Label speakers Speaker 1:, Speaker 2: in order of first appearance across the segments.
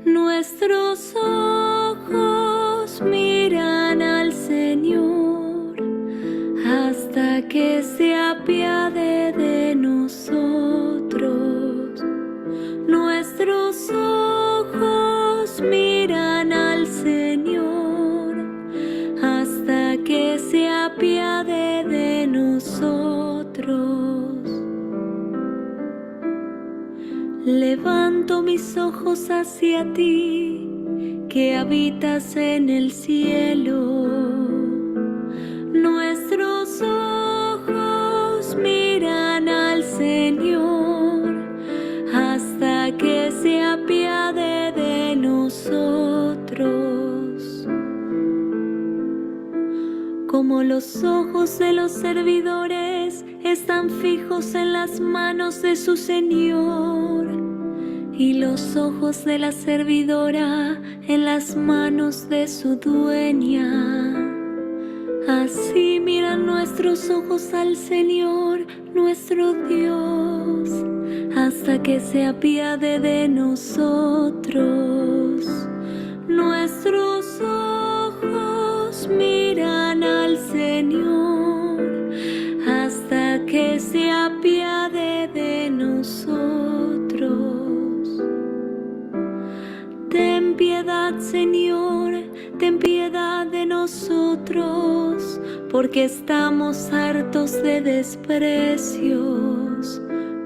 Speaker 1: Nuestros ojos miran al Señor hasta que se apiade de nosotros. Nuestros ojos miran al Señor hasta que se apiade de nosotros. Levanto mis ojos hacia ti, que habitas en el cielo. Nuestros ojos miran al Señor hasta que se apiade de nosotros. Como los ojos de los servidores están fijos en las manos de su Señor, y los ojos de la servidora en las manos de su dueña. Así miran nuestros ojos al Señor, nuestro Dios, hasta que se apiade de nosotros. Nuestros ojos miran al Señor, hasta que se apiade de nosotros. Ten piedad, Señor, ten piedad de nosotros, porque estamos hartos de desprecios.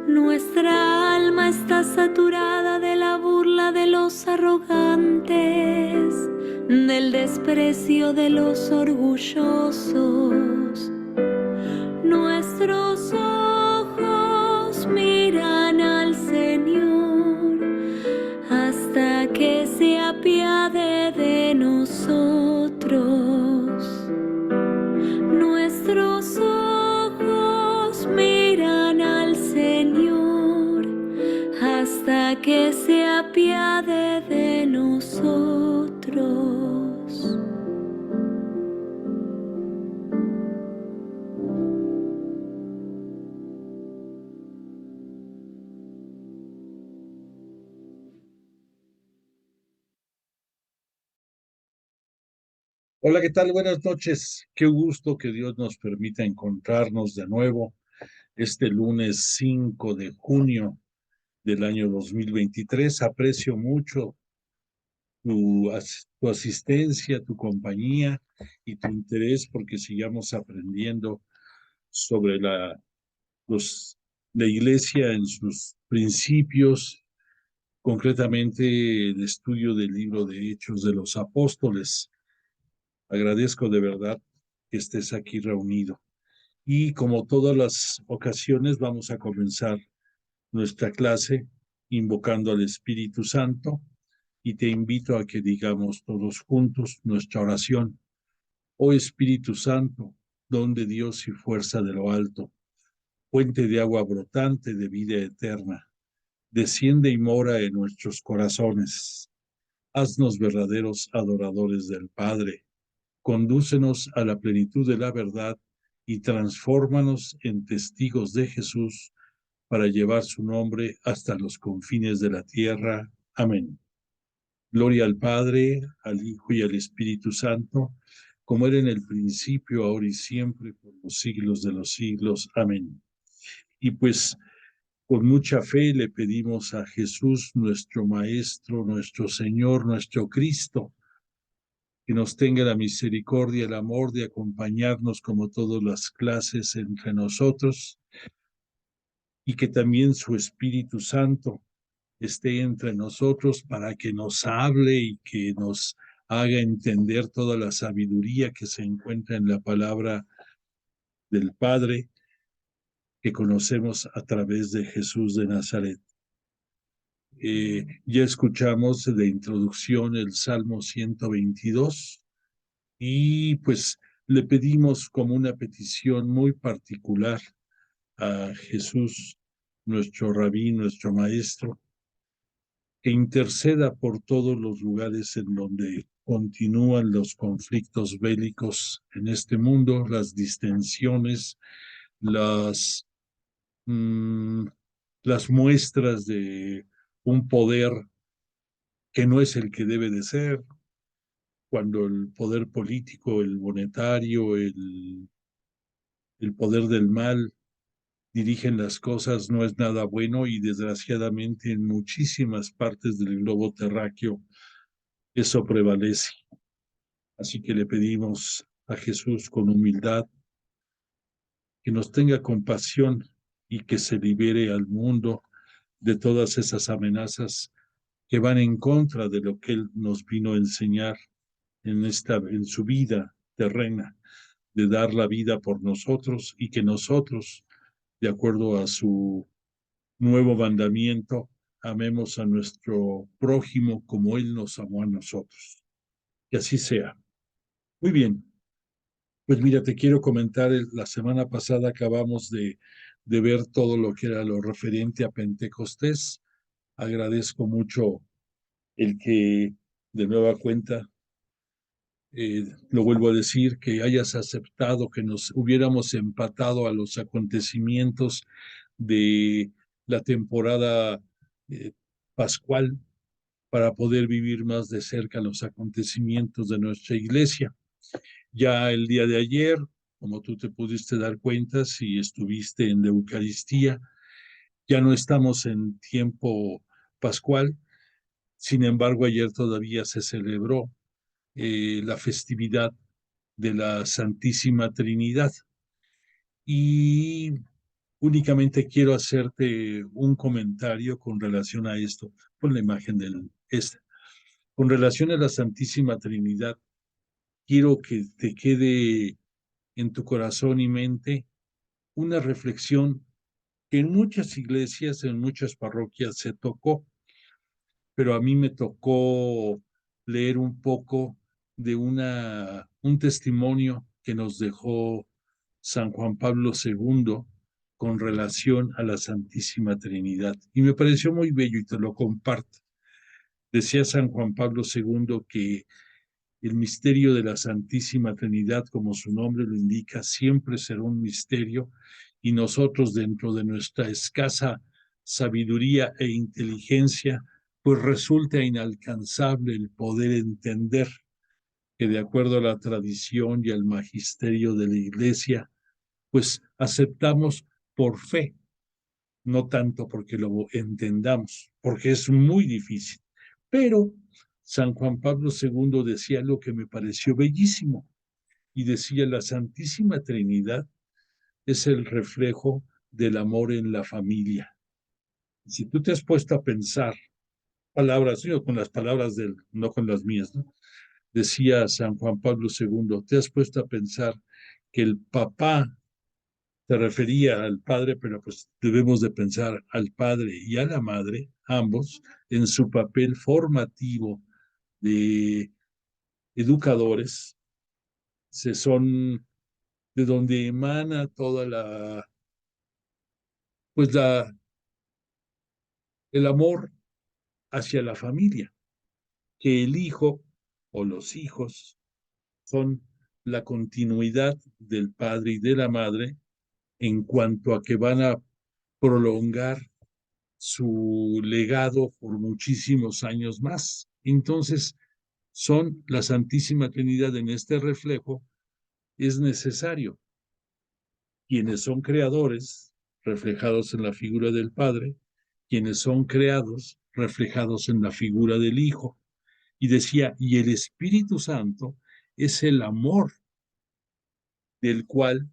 Speaker 1: Nuestra alma está saturada de la burla de los arrogantes, del desprecio de los orgullosos. Nuestros ojos miran al Señor hasta que se apiade de nosotros. Nuestros ojos miran al Señor hasta que se apiade de nosotros.
Speaker 2: Hola, ¿qué tal? Buenas noches. Qué gusto que Dios nos permita encontrarnos de nuevo este lunes 5 de junio del año 2023. Aprecio mucho tu asistencia, tu compañía y tu interés porque sigamos aprendiendo sobre los, la iglesia en sus principios, concretamente el estudio del libro de Hechos de los Apóstoles. Agradezco de verdad que estés aquí reunido. Y como todas las ocasiones, vamos a comenzar nuestra clase invocando al Espíritu Santo y te invito a que digamos todos juntos nuestra oración. Oh Espíritu Santo, don de Dios y fuerza de lo alto, fuente de agua brotante de vida eterna, desciende y mora en nuestros corazones. Haznos verdaderos adoradores del Padre. Condúcenos a la plenitud de la verdad y transfórmanos en testigos de Jesús para llevar su nombre hasta los confines de la tierra. Amén. Gloria al Padre, al Hijo y al Espíritu Santo, como era en el principio, ahora y siempre, por los siglos de los siglos. Amén. Y pues con mucha fe le pedimos a Jesús, nuestro Maestro, nuestro Señor, nuestro Cristo, que nos tenga la misericordia, el amor de acompañarnos como todas las clases entre nosotros y que también su Espíritu Santo esté entre nosotros para que nos hable y que nos haga entender toda la sabiduría que se encuentra en la palabra del Padre que conocemos a través de Jesús de Nazaret. Ya escuchamos de introducción el Salmo 122 y pues le pedimos como una petición muy particular a Jesús, nuestro rabí, nuestro maestro, que interceda por todos los lugares en donde continúan los conflictos bélicos en este mundo, las distensiones, las, mm, las muestras de un poder que no es el que debe de ser, cuando el poder político, el monetario, el poder del mal dirigen las cosas, no es nada bueno y desgraciadamente en muchísimas partes del globo terráqueo eso prevalece. Así que le pedimos a Jesús con humildad que nos tenga compasión y que se libere al mundo de todas esas amenazas que van en contra de lo que Él nos vino a enseñar en su vida terrena, de dar la vida por nosotros y que nosotros, de acuerdo a su nuevo mandamiento, amemos a nuestro prójimo como Él nos amó a nosotros. Que así sea. Muy bien. Pues mira, te quiero comentar, la semana pasada acabamos de ver todo lo que era lo referente a Pentecostés. Agradezco mucho el que de nueva cuenta, lo vuelvo a decir, que hayas aceptado que nos hubiéramos empatado a los acontecimientos de la temporada pascual para poder vivir más de cerca los acontecimientos de nuestra iglesia. Ya el día de ayer, como tú te pudiste dar cuenta, si estuviste en la Eucaristía, ya no estamos en tiempo pascual. Sin embargo, ayer todavía se celebró la festividad de la Santísima Trinidad. Y únicamente quiero hacerte un comentario con relación a esto, con la imagen del este. Con relación a la Santísima Trinidad, quiero que te quede en tu corazón y mente una reflexión que en muchas iglesias, en muchas parroquias se tocó, pero a mí me tocó leer un poco de un testimonio que nos dejó San Juan Pablo II con relación a la Santísima Trinidad. Y me pareció muy bello y te lo comparto. Decía San Juan Pablo II que el misterio de la Santísima Trinidad, como su nombre lo indica, siempre será un misterio y nosotros dentro de nuestra escasa sabiduría e inteligencia, pues resulta inalcanzable el poder entender que de acuerdo a la tradición y al magisterio de la Iglesia, pues aceptamos por fe, no tanto porque lo entendamos, porque es muy difícil. Pero San Juan Pablo II decía lo que me pareció bellísimo y decía, la Santísima Trinidad es el reflejo del amor en la familia. Si tú te has puesto a pensar palabras, yo con las palabras de él, no con las mías, ¿no? Decía San Juan Pablo II, te has puesto a pensar que el papá se refería al padre, pero pues debemos de pensar al padre y a la madre, ambos, en su papel formativo de educadores, se son de donde emana toda pues el amor hacia la familia, que el hijo o los hijos son la continuidad del padre y de la madre en cuanto a que van a prolongar su legado por muchísimos años más. Entonces, son la Santísima Trinidad en este reflejo, es necesario. Quienes son creadores, reflejados en la figura del Padre, quienes son creados, reflejados en la figura del Hijo. Y decía, y el Espíritu Santo es el amor del cual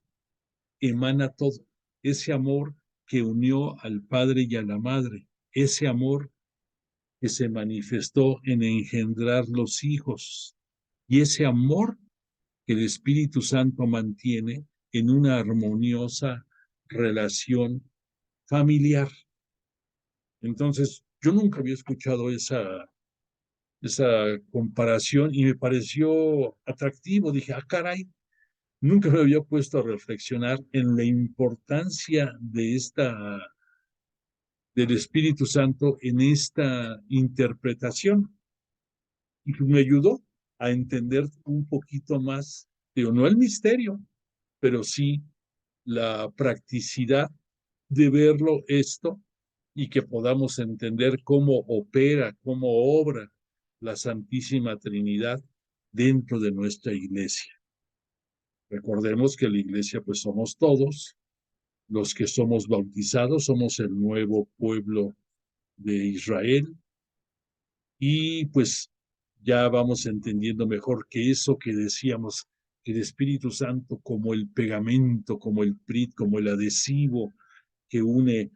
Speaker 2: emana todo, ese amor que unió al Padre y a la Madre, ese amor que se manifestó en engendrar los hijos y ese amor que el Espíritu Santo mantiene en una armoniosa relación familiar. Entonces, yo nunca había escuchado esa comparación y me pareció atractivo. Dije, ah, caray, nunca me había puesto a reflexionar en la importancia del Espíritu Santo en esta interpretación. Y me ayudó a entender un poquito más, digo, no el misterio, pero sí la practicidad de verlo esto y que podamos entender cómo opera, cómo obra la Santísima Trinidad dentro de nuestra iglesia. Recordemos que la iglesia pues somos todos, los que somos bautizados, somos el nuevo pueblo de Israel, y pues ya vamos entendiendo mejor que eso que decíamos, que el Espíritu Santo como el pegamento, como el PRIT, como el adhesivo que une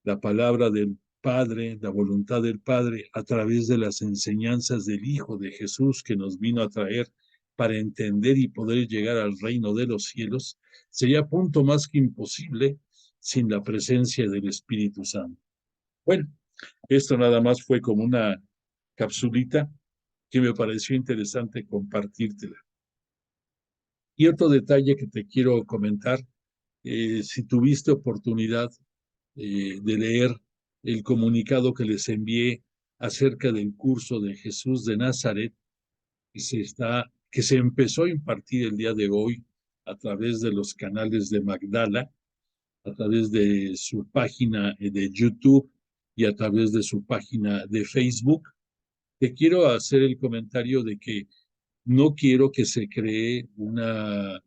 Speaker 2: la palabra del Padre, la voluntad del Padre, a través de las enseñanzas del Hijo de Jesús que nos vino a traer para entender y poder llegar al reino de los cielos, sería punto más que imposible sin la presencia del Espíritu Santo. Bueno, esto nada más fue como una capsulita que me pareció interesante compartírtela. Y otro detalle que te quiero comentar, si tuviste oportunidad de leer el comunicado que les envié acerca del curso de Jesús de Nazaret, que se empezó a impartir el día de hoy a través de los canales de Magdala, a través de su página de YouTube y a través de su página de Facebook. Te quiero hacer el comentario de que no quiero que se cree una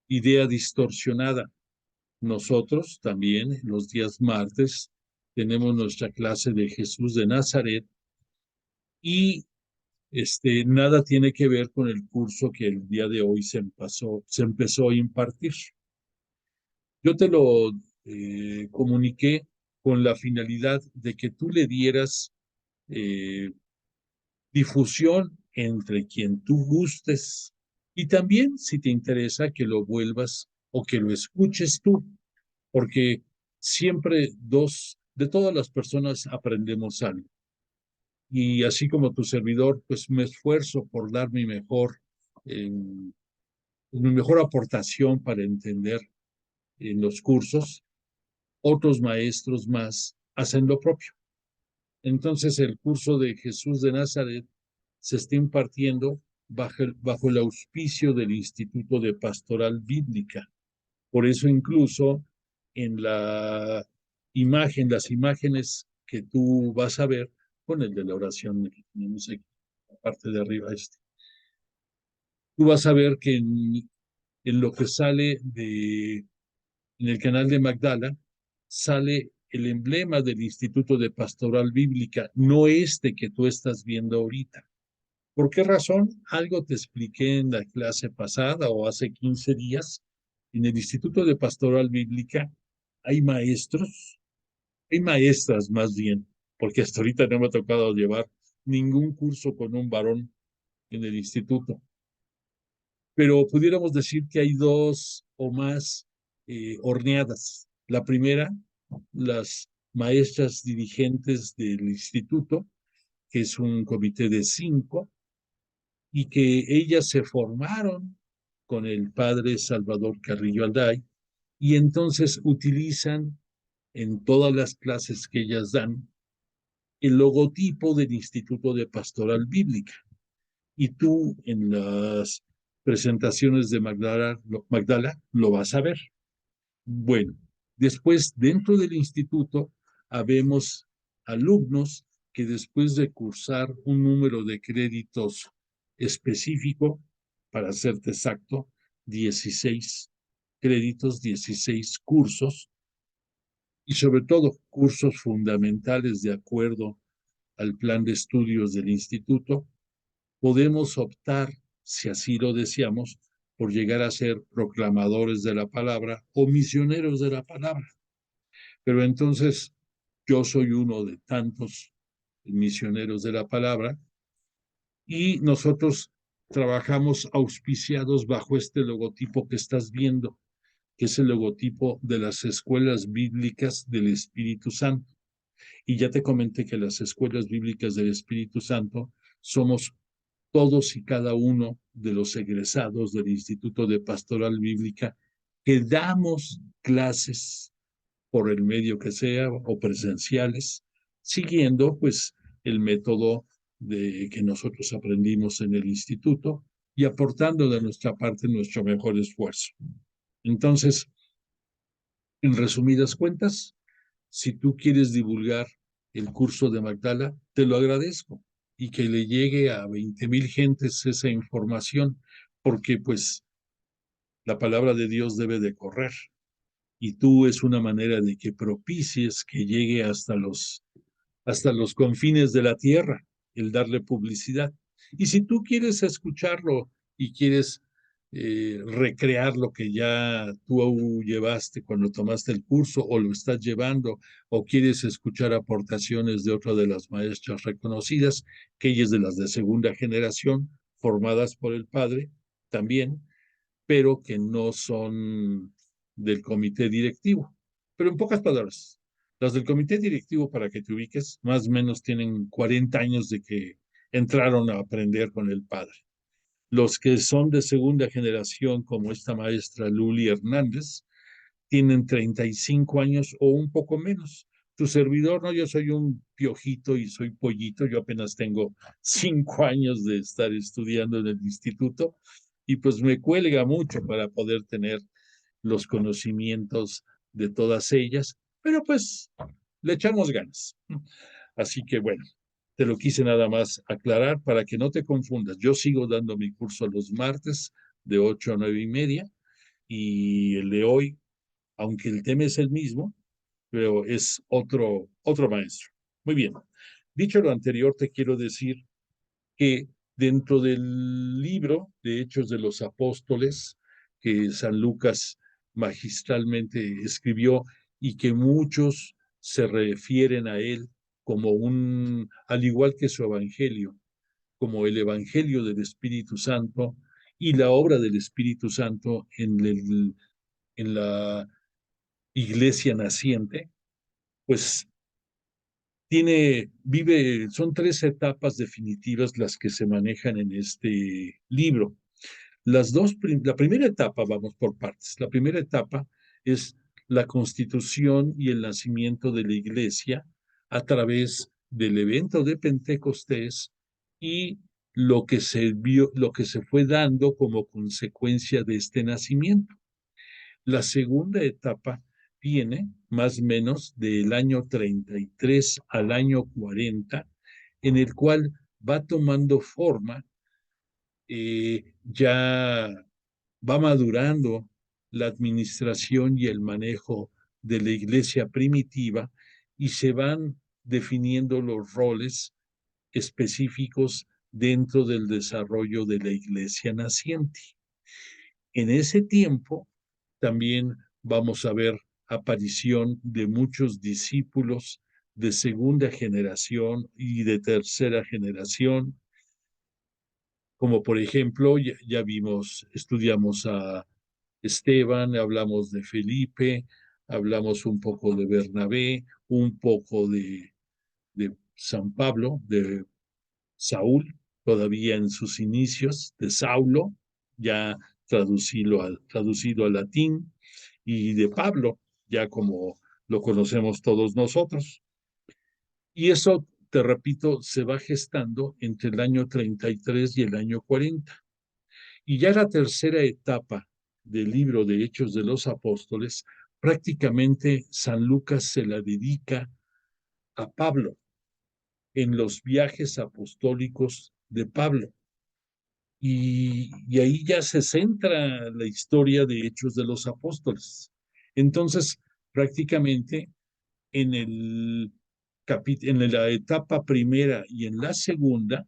Speaker 2: idea distorsionada. Nosotros también los días martes tenemos nuestra clase de Jesús de Nazaret y nada tiene que ver con el curso que el día de hoy se empezó a impartir. Yo te lo comuniqué con la finalidad de que tú le dieras difusión entre quien tú gustes y también si te interesa que lo vuelvas o que lo escuches tú, porque siempre de todas las personas aprendemos algo. Y así como tu servidor, pues me esfuerzo por dar mi mejor aportación para entender en los cursos, otros maestros más hacen lo propio. Entonces el curso de Jesús de Nazaret se está impartiendo bajo el auspicio del Instituto de Pastoral Bíblica. Por eso incluso en las imágenes que tú vas a ver, con el de la oración que tenemos aquí, la parte de arriba tú vas a ver que en lo que sale en el canal de Magdala, sale el emblema del Instituto de Pastoral Bíblica, no este que tú estás viendo ahorita. ¿Por qué razón? Algo te expliqué en la clase pasada o hace 15 días. En el Instituto de Pastoral Bíblica hay maestros, hay maestras más bien, porque hasta ahorita no me ha tocado llevar ningún curso con un varón en el instituto. Pero pudiéramos decir que hay dos o más horneadas. La primera, las maestras dirigentes del instituto, que es un comité de 5, y que ellas se formaron con el padre Salvador Carrillo Alday, y entonces utilizan en todas las clases que ellas dan el logotipo del Instituto de Pastoral Bíblica. Y tú en las presentaciones de Magdala lo vas a ver. Bueno, después dentro del instituto habemos alumnos que después de cursar un número de créditos específico, para serte exacto, 16 créditos, 16 cursos, y sobre todo cursos fundamentales de acuerdo al plan de estudios del instituto, podemos optar, si así lo deseamos, por llegar a ser proclamadores de la palabra o misioneros de la palabra. Pero entonces yo soy uno de tantos misioneros de la palabra y nosotros trabajamos auspiciados bajo este logotipo que estás viendo, que es el logotipo de las escuelas bíblicas del Espíritu Santo. Y ya te comenté que las escuelas bíblicas del Espíritu Santo somos todos y cada uno de los egresados del Instituto de Pastoral Bíblica que damos clases por el medio que sea o presenciales, siguiendo pues el método que nosotros aprendimos en el instituto y aportando de nuestra parte nuestro mejor esfuerzo. Entonces, en resumidas cuentas, si tú quieres divulgar el curso de Magdala, te lo agradezco. y que le llegue a 20,000 gentes esa información, porque pues la palabra de Dios debe de correr y tú es una manera de que propicies que llegue hasta los confines de la tierra, el darle publicidad. Y si tú quieres escucharlo y quieres recrear lo que ya tú llevaste cuando tomaste el curso o lo estás llevando, o quieres escuchar aportaciones de otra de las maestras reconocidas, que ella es de las de segunda generación, formadas por el padre también, pero que no son del comité directivo. Pero en pocas palabras, las del comité directivo, para que te ubiques, más o menos tienen 40 años de que entraron a aprender con el padre. Los que son de segunda generación, como esta maestra Luli Hernández, tienen 35 años o un poco menos. Tu servidor, no, yo soy un piojito y soy pollito, yo apenas tengo 5 años de estar estudiando en el instituto y pues me cuelga mucho para poder tener los conocimientos de todas ellas, pero pues le echamos ganas. Así que bueno, te lo quise nada más aclarar para que no te confundas. Yo sigo dando mi curso los martes de 8 a 9:30 y el de hoy, aunque el tema es el mismo, pero es otro maestro. Muy bien. Dicho lo anterior, te quiero decir que dentro del libro de Hechos de los Apóstoles, que San Lucas magistralmente escribió y que muchos se refieren a él como al igual que su evangelio, como el evangelio del Espíritu Santo y la obra del Espíritu Santo en la iglesia naciente, pues son 3 etapas definitivas las que se manejan en este libro. La primera etapa, vamos por partes, la primera etapa es la constitución y el nacimiento de la iglesia a través del evento de Pentecostés y lo que se fue dando como consecuencia de este nacimiento. La segunda etapa viene más o menos del año 33 al año 40, en el cual va tomando forma, ya va madurando la administración y el manejo de la iglesia primitiva y se van definiendo los roles específicos dentro del desarrollo de la iglesia naciente. En ese tiempo también vamos a ver aparición de muchos discípulos de segunda generación y de tercera generación, como por ejemplo, ya vimos, estudiamos a Esteban, hablamos de Felipe, hablamos un poco de Bernabé, un poco de San Pablo, de Saúl, todavía en sus inicios, de Saulo, ya traducido al latín, y de Pablo, ya como lo conocemos todos nosotros. Y eso, te repito, se va gestando entre el año 33 y el año 40. Y ya la tercera etapa del libro de Hechos de los Apóstoles, prácticamente San Lucas se la dedica a Pablo en los viajes apostólicos de Pablo. Y ahí ya se centra la historia de Hechos de los Apóstoles. Entonces, prácticamente en en la etapa primera y en la segunda,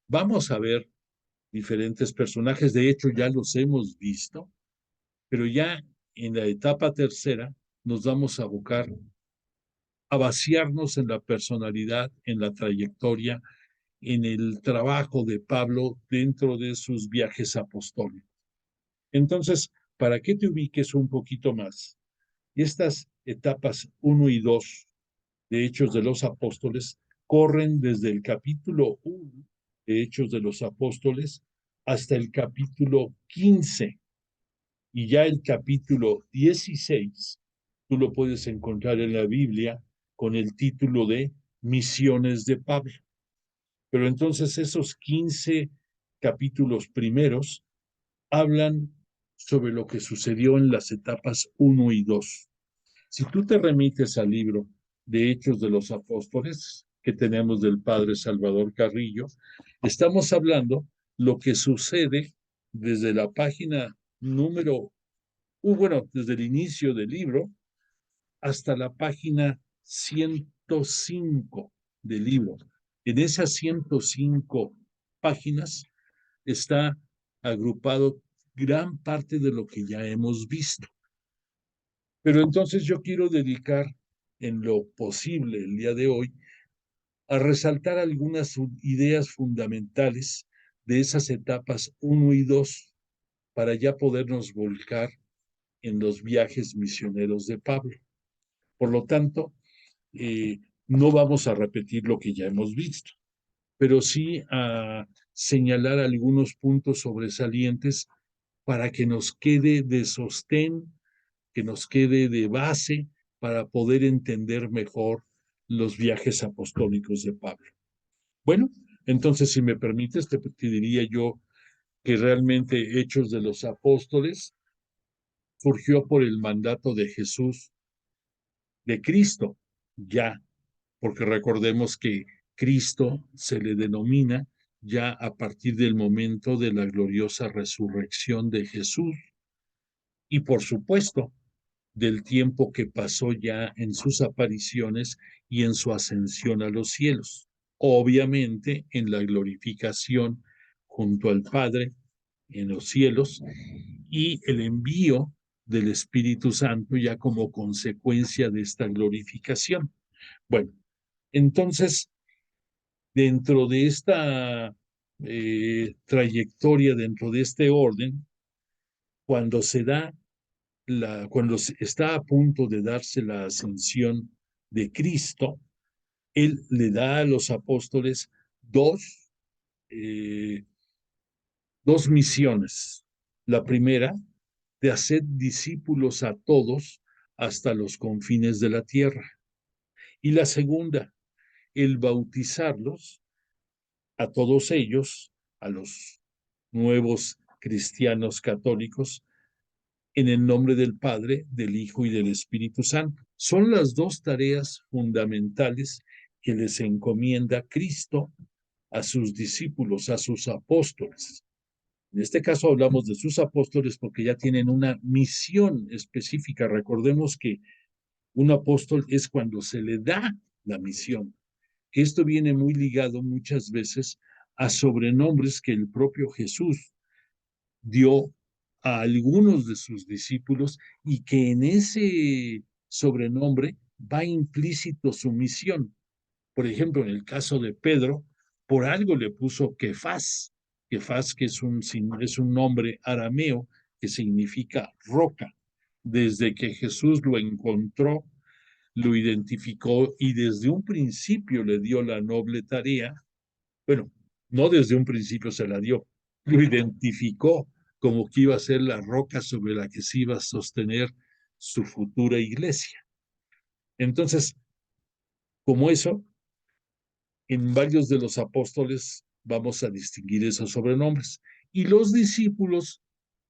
Speaker 2: vamos a ver diferentes personajes. De hecho, ya los hemos visto, pero ya en la etapa tercera nos vamos a abocar a vaciarnos en la personalidad, en la trayectoria, en el trabajo de Pablo dentro de sus viajes apostólicos. Entonces, para que te ubiques un poquito más, estas etapas 1 y 2 de Hechos de los Apóstoles corren desde el capítulo 1 de Hechos de los Apóstoles hasta el capítulo 15. Y ya el capítulo 16, tú lo puedes encontrar en la Biblia con el título de Misiones de Pablo. Pero entonces esos 15 capítulos primeros hablan sobre lo que sucedió en las etapas 1 y 2. Si tú te remites al libro de Hechos de los Apóstoles, que tenemos del padre Salvador Carrillo, estamos hablando lo que sucede desde la página número, bueno, desde el inicio del libro hasta la página 105 del libro. En esas 105 páginas está agrupado gran parte de lo que ya hemos visto. Pero entonces yo quiero dedicar en lo posible el día de hoy a resaltar algunas ideas fundamentales de esas etapas 1 y 2 para ya podernos volcar en los viajes misioneros de Pablo. Por lo tanto, no vamos a repetir lo que ya hemos visto, pero sí a señalar algunos puntos sobresalientes para que nos quede de sostén, que nos quede de base para poder entender mejor los viajes apostólicos de Pablo. Bueno, entonces, si me permites, te diría yo que realmente Hechos de los Apóstoles surgió por el mandato de Jesús, de Cristo, ya, porque recordemos que Cristo se le denomina ya a partir del momento de la gloriosa resurrección de Jesús y, por supuesto, del tiempo que pasó ya en sus apariciones y en su ascensión a los cielos. Obviamente en la glorificación junto al Padre en los cielos y el envío del Espíritu Santo ya como consecuencia de esta glorificación. Bueno, entonces, dentro de esta trayectoria, dentro de este orden, cuando se da cuando está a punto de darse la ascensión de Cristo, Él le da a los apóstoles eh, dos misiones. La primera, de hacer discípulos a todos hasta los confines de la tierra. Y la segunda, el bautizarlos a todos ellos, a los nuevos cristianos católicos, en el nombre del Padre, del Hijo y del Espíritu Santo. Son las dos tareas fundamentales que les encomienda Cristo a sus discípulos, a sus apóstoles. En este caso hablamos de sus apóstoles porque ya tienen una misión específica. Recordemos que un apóstol es cuando se le da la misión. Esto viene muy ligado muchas veces a sobrenombres que el propio Jesús dio a algunos de sus discípulos y que en ese sobrenombre va implícito su misión. Por ejemplo, en el caso de Pedro, por algo le puso Kefas, Kefas que es un nombre arameo que significa roca. Desde que Jesús lo encontró, lo identificó y desde un principio le dio la noble tarea, bueno, no desde un principio se la dio, lo identificó como que iba a ser la roca sobre la que se iba a sostener su futura iglesia. Entonces, como eso, en varios de los apóstoles vamos a distinguir esos sobrenombres. Y los discípulos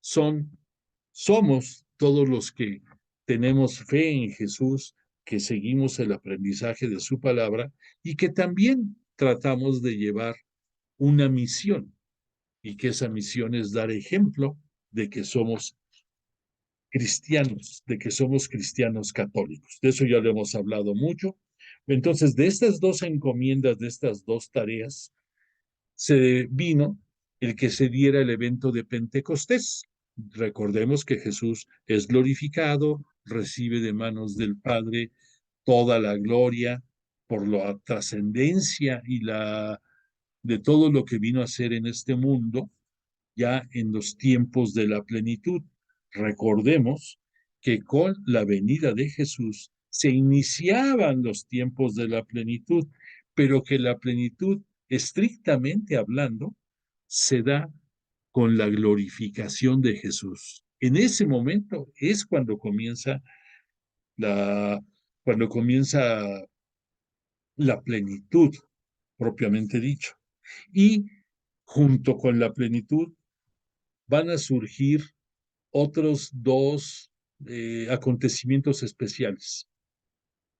Speaker 2: somos todos los que tenemos fe en Jesús, que seguimos el aprendizaje de su palabra y que también tratamos de llevar una misión y que esa misión es dar ejemplo de que somos cristianos, de que somos cristianos católicos. De eso ya lo hemos hablado mucho. Entonces, de estas dos encomiendas, de estas dos tareas, se vino el que se diera el evento de Pentecostés. Recordemos que Jesús es glorificado, recibe de manos del Padre toda la gloria por la trascendencia y de todo lo que vino a hacer en este mundo, ya en los tiempos de la plenitud. Recordemos que con la venida de Jesús se iniciaban los tiempos de la plenitud, pero que la plenitud, estrictamente hablando, se da con la glorificación de Jesús. En ese momento es la, cuando comienza la plenitud, propiamente dicho. Y junto con la plenitud van a surgir otros dos acontecimientos especiales.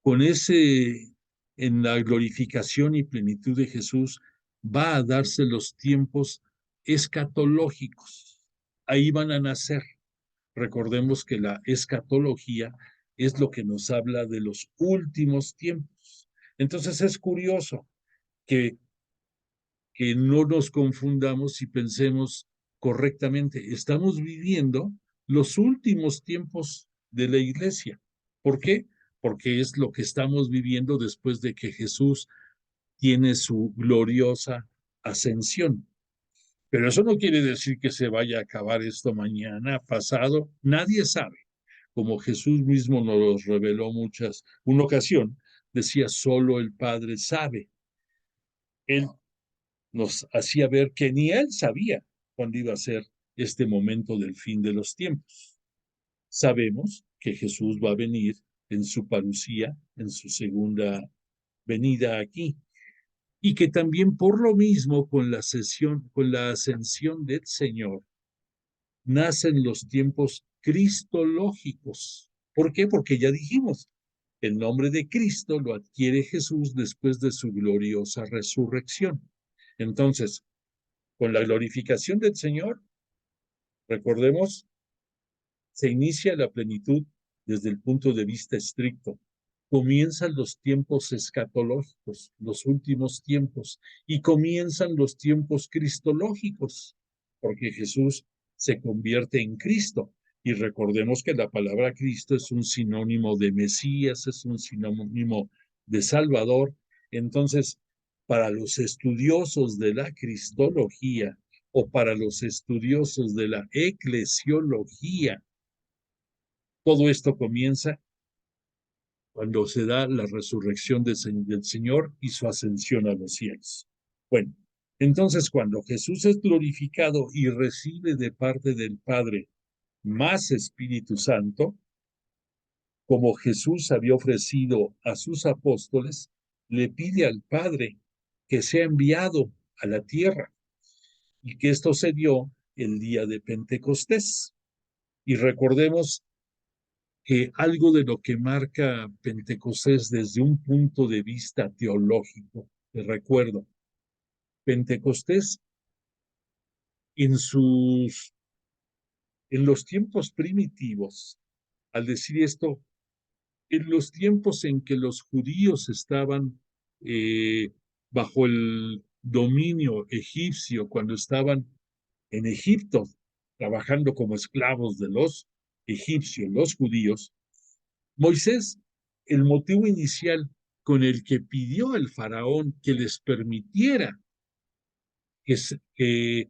Speaker 2: Con ese en la glorificación y plenitud de Jesús, va a darse los tiempos escatológicos. Ahí van a nacer. Recordemos que la escatología es lo que nos habla de los últimos tiempos. Entonces es curioso que no nos confundamos y pensemos correctamente. Estamos viviendo los últimos tiempos de la iglesia. ¿Por qué? Porque es lo que estamos viviendo después de que Jesús tiene su gloriosa ascensión. Pero eso no quiere decir que se vaya a acabar esto mañana, pasado. Nadie sabe. Como Jesús mismo nos reveló una ocasión, decía, solo el Padre sabe. Él nos hacía ver que ni él sabía cuándo iba a ser este momento del fin de los tiempos. Sabemos que Jesús va a venir en su parucía, en su segunda venida aquí, y que también por lo mismo con la ascensión del Señor, nacen los tiempos cristológicos. ¿Por qué? Porque ya dijimos, el nombre de Cristo lo adquiere Jesús después de su gloriosa resurrección. Entonces, con la glorificación del Señor, recordemos, se inicia la plenitud desde el punto de vista estricto. Comienzan los tiempos escatológicos, los últimos tiempos, y comienzan los tiempos cristológicos, porque Jesús se convierte en Cristo. Y recordemos que la palabra Cristo es un sinónimo de Mesías, es un sinónimo de Salvador. Entonces, para los estudiosos de la cristología o para los estudiosos de la eclesiología, todo esto comienza cuando se da la resurrección del Señor y su ascensión a los cielos. Bueno, entonces cuando Jesús es glorificado y recibe de parte del Padre más Espíritu Santo, como Jesús había ofrecido a sus apóstoles, le pide al Padre que sea enviado a la tierra y que esto se dio el día de Pentecostés. Y recordemos que algo de lo que marca Pentecostés desde un punto de vista teológico, te recuerdo, Pentecostés en los tiempos primitivos, al decir esto, en los tiempos en que los judíos estaban bajo el dominio egipcio, cuando estaban en Egipto trabajando como esclavos de los egipcios, los judíos, Moisés, el motivo inicial con el que pidió al faraón que les permitiera que, que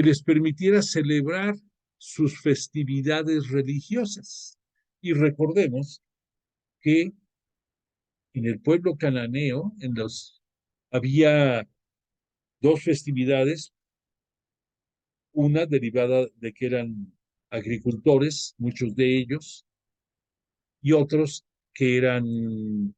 Speaker 2: les permitiera celebrar sus festividades religiosas. Y recordemos que en el pueblo cananeo había dos festividades, una derivada de que eran agricultores, muchos de ellos, y otros que eran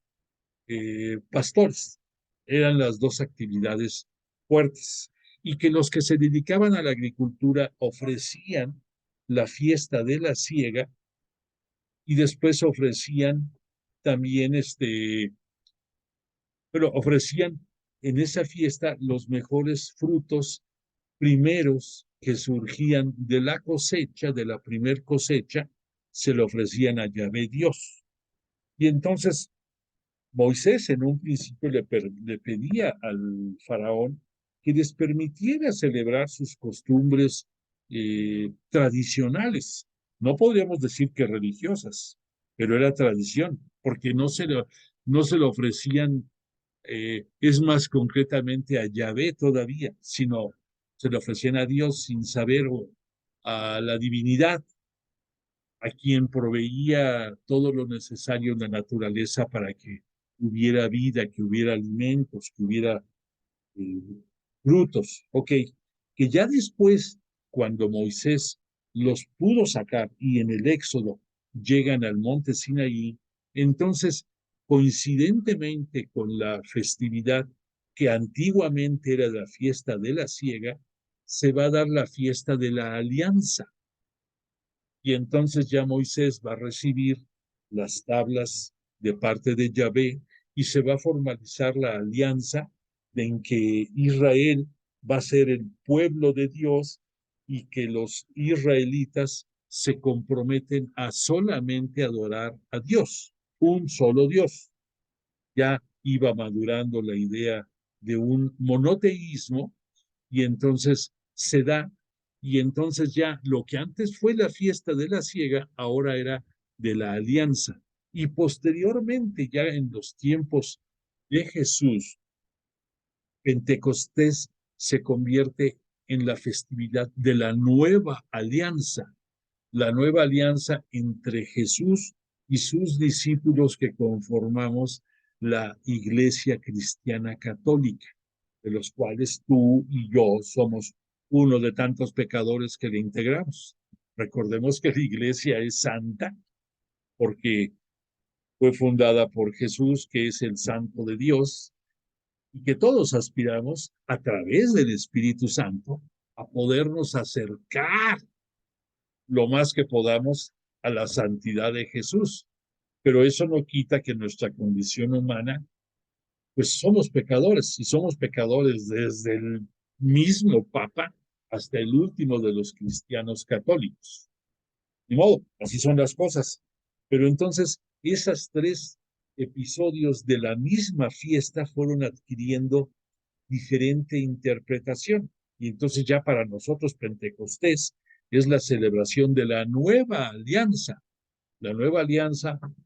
Speaker 2: pastores. Eran las dos actividades fuertes. Y que los que se dedicaban a la agricultura ofrecían la fiesta de la siega y después ofrecían también pero ofrecían en esa fiesta los mejores frutos primeros que surgían de la cosecha, de la primer cosecha, se lo ofrecían a Yahvé Dios. Y entonces Moisés en un principio le pedía al faraón que les permitiera celebrar sus costumbres tradicionales. No podríamos decir que religiosas, pero era tradición, porque no se lo ofrecían, es más concretamente a Yahvé todavía, sino se lo ofrecían a Dios sin saber a la divinidad, a quien proveía todo lo necesario en la naturaleza para que hubiera vida, que hubiera alimentos, que hubiera eh, frutos. Ok, que ya después, cuando Moisés los pudo sacar y en el Éxodo llegan al monte Sinaí, entonces, coincidentemente con la festividad que antiguamente era la fiesta de la siega, se va a dar la fiesta de la alianza. Y entonces ya Moisés va a recibir las tablas de parte de Yahvé, y se va a formalizar la alianza en que Israel va a ser el pueblo de Dios y que los israelitas se comprometen a solamente adorar a Dios, un solo Dios. Ya iba madurando la idea de un monoteísmo y entonces se da, y entonces ya lo que antes fue la fiesta de la siega, ahora era de la alianza. Y posteriormente, ya en los tiempos de Jesús, Pentecostés se convierte en la festividad de la nueva alianza entre Jesús y sus discípulos que conformamos la Iglesia Cristiana Católica, de los cuales tú y yo somos uno de tantos pecadores que le integramos. Recordemos que la Iglesia es santa porque fue fundada por Jesús, que es el Santo de Dios, y que todos aspiramos a través del Espíritu Santo a podernos acercar lo más que podamos a la santidad de Jesús. Pero eso no quita que nuestra condición humana, pues somos pecadores, y somos pecadores desde el mismo Papa hasta el último de los cristianos católicos. Ni modo, así son las cosas. Pero entonces, esas tres episodios de la misma fiesta fueron adquiriendo diferente interpretación. Y entonces ya para nosotros Pentecostés es la celebración de la nueva alianza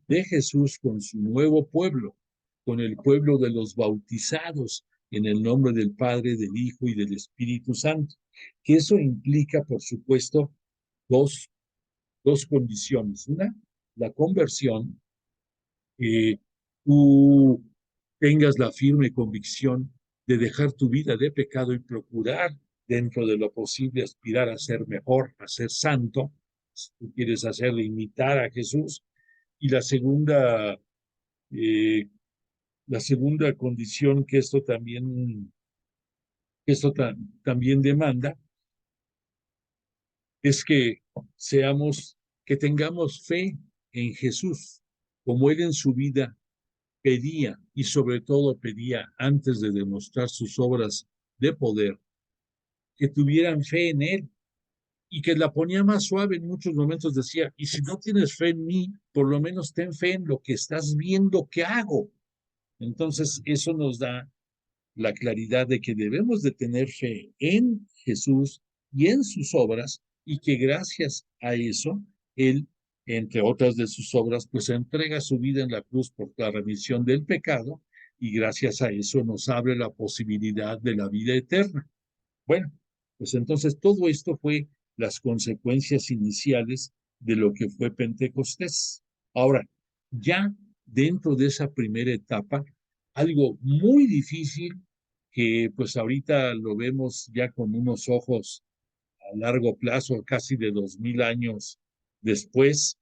Speaker 2: de Jesús con su nuevo pueblo, con el pueblo de los bautizados en el nombre del Padre, del Hijo y del Espíritu Santo. Que eso implica, por supuesto, dos, dos condiciones. Una, la conversión, que tú tengas la firme convicción de dejar tu vida de pecado y procurar, dentro de lo posible, aspirar a ser mejor, a ser santo, si tú quieres hacerle imitar a Jesús. Y eh, la segunda condición que también demanda es que que tengamos fe en Jesús, como Él en su vida pedía, y sobre todo pedía antes de demostrar sus obras de poder, que tuvieran fe en Él, y que la ponía más suave en muchos momentos. Decía, y si no tienes fe en mí, por lo menos ten fe en lo que estás viendo que hago. Entonces, eso nos da la claridad de que debemos de tener fe en Jesús y en sus obras, y que gracias a eso, Él, entre otras de sus obras, pues entrega su vida en la cruz por la remisión del pecado, y gracias a eso nos abre la posibilidad de la vida eterna. Bueno, pues entonces todo esto fue las consecuencias iniciales de lo que fue Pentecostés. Ahora, ya dentro de esa primera etapa, algo muy difícil que pues ahorita lo vemos ya con unos ojos a largo plazo, casi de 2000 años después,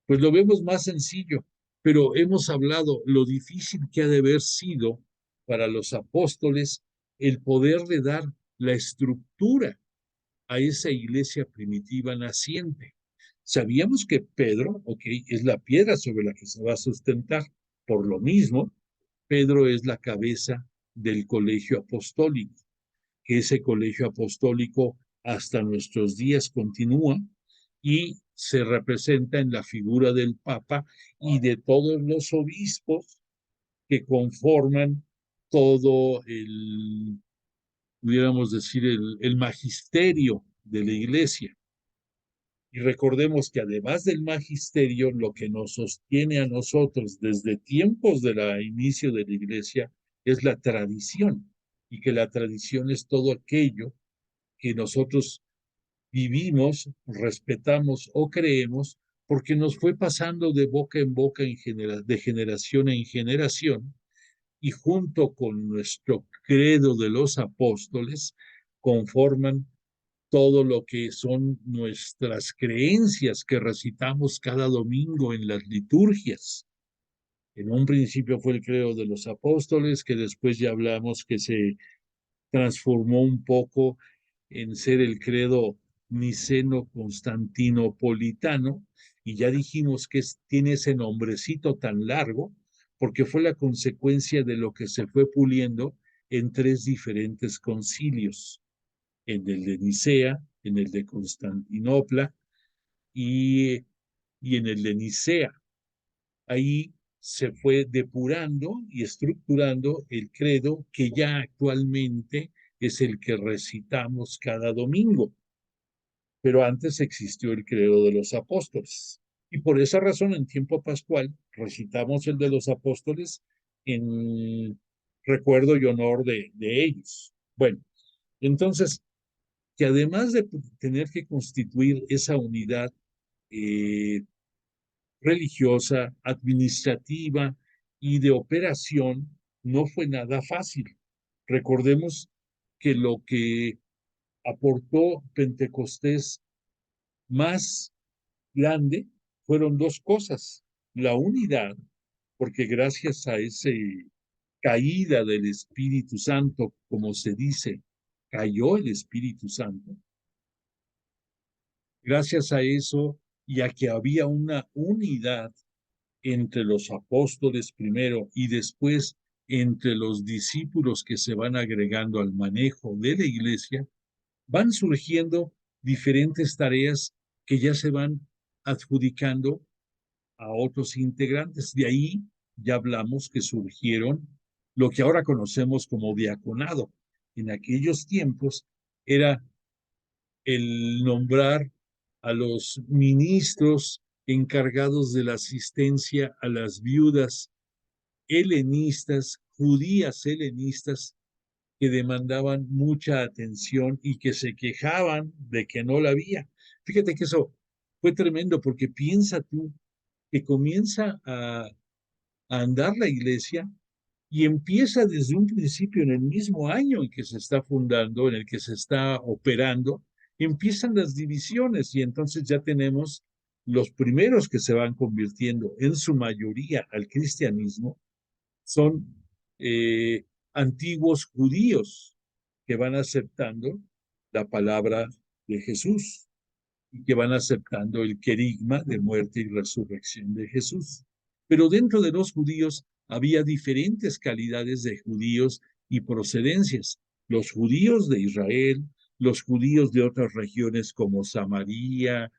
Speaker 2: pues lo vemos más sencillo, pero hemos hablado lo difícil que ha de haber sido para los apóstoles el poderle dar la estructura a esa iglesia primitiva naciente. Sabíamos que Pedro, ok, es la piedra sobre la que se va a sustentar. Por lo mismo, Pedro es la cabeza del colegio apostólico, que ese colegio apostólico hasta nuestros días continúa y se representa en la figura del Papa y de todos los obispos que conforman todo pudiéramos decir, el magisterio de la iglesia. Y recordemos que además del magisterio, lo que nos sostiene a nosotros desde tiempos del inicio de la iglesia es la tradición, y que la tradición es todo aquello que nosotros vivimos, respetamos o creemos, porque nos fue pasando de boca en boca, de generación en generación, y junto con nuestro credo de los apóstoles conforman todo lo que son nuestras creencias que recitamos cada domingo en las liturgias. En un principio fue el credo de los apóstoles, que después ya hablamos que se transformó un poco en ser el credo niceno-constantinopolitano, y ya dijimos que tiene ese nombrecito tan largo porque fue la consecuencia de lo que se fue puliendo en 3 diferentes concilios, en el de Nicea, en el de Constantinopla y, y en el de Nicea. Ahí se fue depurando y estructurando el credo que ya actualmente es el que recitamos cada domingo. Pero antes existió el credo de los apóstoles. Y por esa razón, en tiempo pascual, recitamos el de los apóstoles en recuerdo y honor de ellos. Bueno, entonces, que además de tener que constituir esa unidad religiosa, administrativa y de operación, no fue nada fácil. Recordemos que lo que aportó Pentecostés más grande fueron 2 cosas. La unidad, porque gracias a esa caída del Espíritu Santo, como se dice, cayó el Espíritu Santo. Gracias a eso y a que había una unidad entre los apóstoles primero y después entre los discípulos que se van agregando al manejo de la iglesia, van surgiendo diferentes tareas que ya se van adjudicando a otros integrantes. De ahí ya hablamos que surgieron lo que ahora conocemos como diaconado. En aquellos tiempos era el nombrar a los ministros encargados de la asistencia a las viudas helenistas, judías helenistas, que demandaban mucha atención y que se quejaban de que no la había. Fíjate que eso fue tremendo, porque piensa tú que comienza a andar la iglesia y empieza desde un principio, en el mismo año en que se está fundando, en el que se está operando, empiezan las divisiones y entonces ya tenemos los primeros que se van convirtiendo en su mayoría al cristianismo, son antiguos judíos que van aceptando la palabra de Jesús y que van aceptando el querigma de muerte y resurrección de Jesús. Pero dentro de los judíos había diferentes calidades de judíos y procedencias. Los judíos de Israel, los judíos de otras regiones como Samaria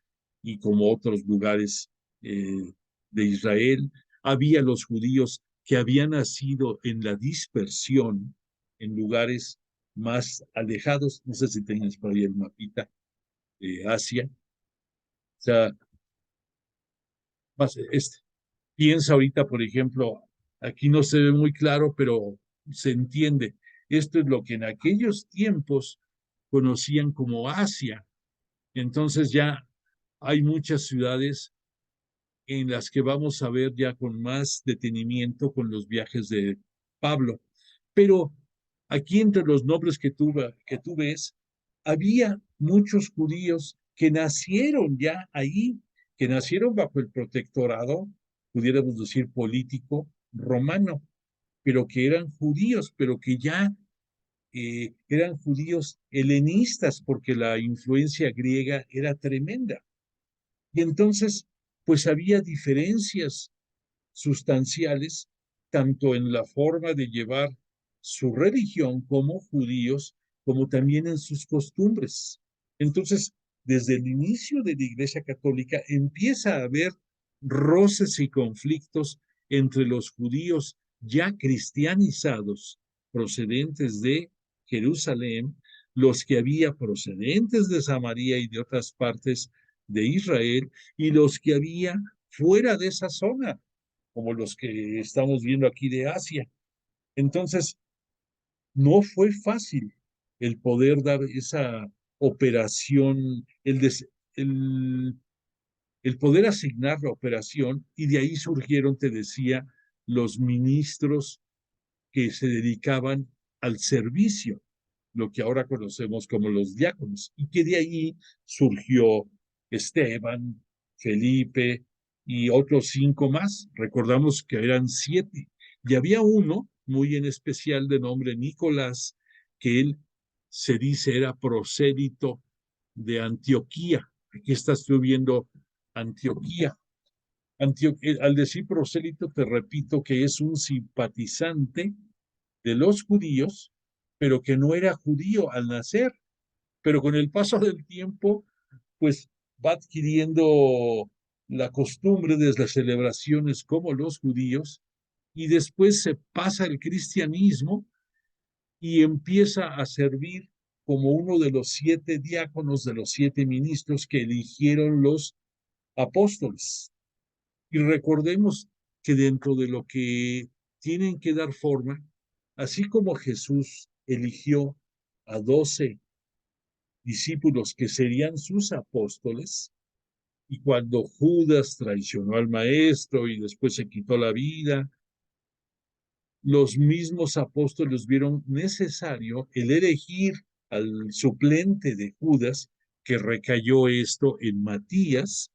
Speaker 2: y como otros lugares de Israel. Había los judíos que habían nacido en la dispersión, en lugares más alejados. No sé si tienes por ahí el mapita de Asia. O sea, más piensa ahorita, por ejemplo, aquí no se ve muy claro, pero se entiende. Esto es lo que en aquellos tiempos conocían como Asia. Entonces ya hay muchas ciudades en las que vamos a ver ya con más detenimiento con los viajes de Pablo. Pero aquí entre los nombres que tú ves, había muchos judíos que nacieron ya ahí, que nacieron bajo el protectorado, pudiéramos decir político, romano, pero que eran judíos, pero que ya eran judíos helenistas, porque la influencia griega era tremenda. Y entonces, pues había diferencias sustanciales, tanto en la forma de llevar su religión como judíos, como también en sus costumbres. Entonces, desde el inicio de la Iglesia Católica empieza a haber roces y conflictos entre los judíos ya cristianizados, procedentes de Jerusalén, los que había procedentes de Samaria y de otras partes de Israel, y los que había fuera de esa zona, como los que estamos viendo aquí de Asia. Entonces, no fue fácil el poder dar esa operación, el poder asignar la operación, y de ahí surgieron, te decía, los ministros que se dedicaban al servicio, lo que ahora conocemos como los diáconos, y que de ahí surgió Esteban, Felipe y otros 5 más. Recordamos que eran 7. Y había uno muy en especial de nombre Nicolás, que él se dice era prosélito de Antioquía. Aquí estás tú viendo Antioquía. Al decir prosélito, te repito que es un simpatizante de los judíos, pero que no era judío al nacer, pero con el paso del tiempo, pues va adquiriendo la costumbre de las celebraciones como los judíos, y después se pasa al cristianismo y empieza a servir como uno de los 7 diáconos, de los 7 ministros que eligieron los apóstoles. Y recordemos que dentro de lo que tienen que dar forma, así como Jesús eligió a 12 discípulos que serían sus apóstoles, y cuando Judas traicionó al maestro y después se quitó la vida, los mismos apóstoles vieron necesario el elegir al suplente de Judas, que recayó esto en Matías,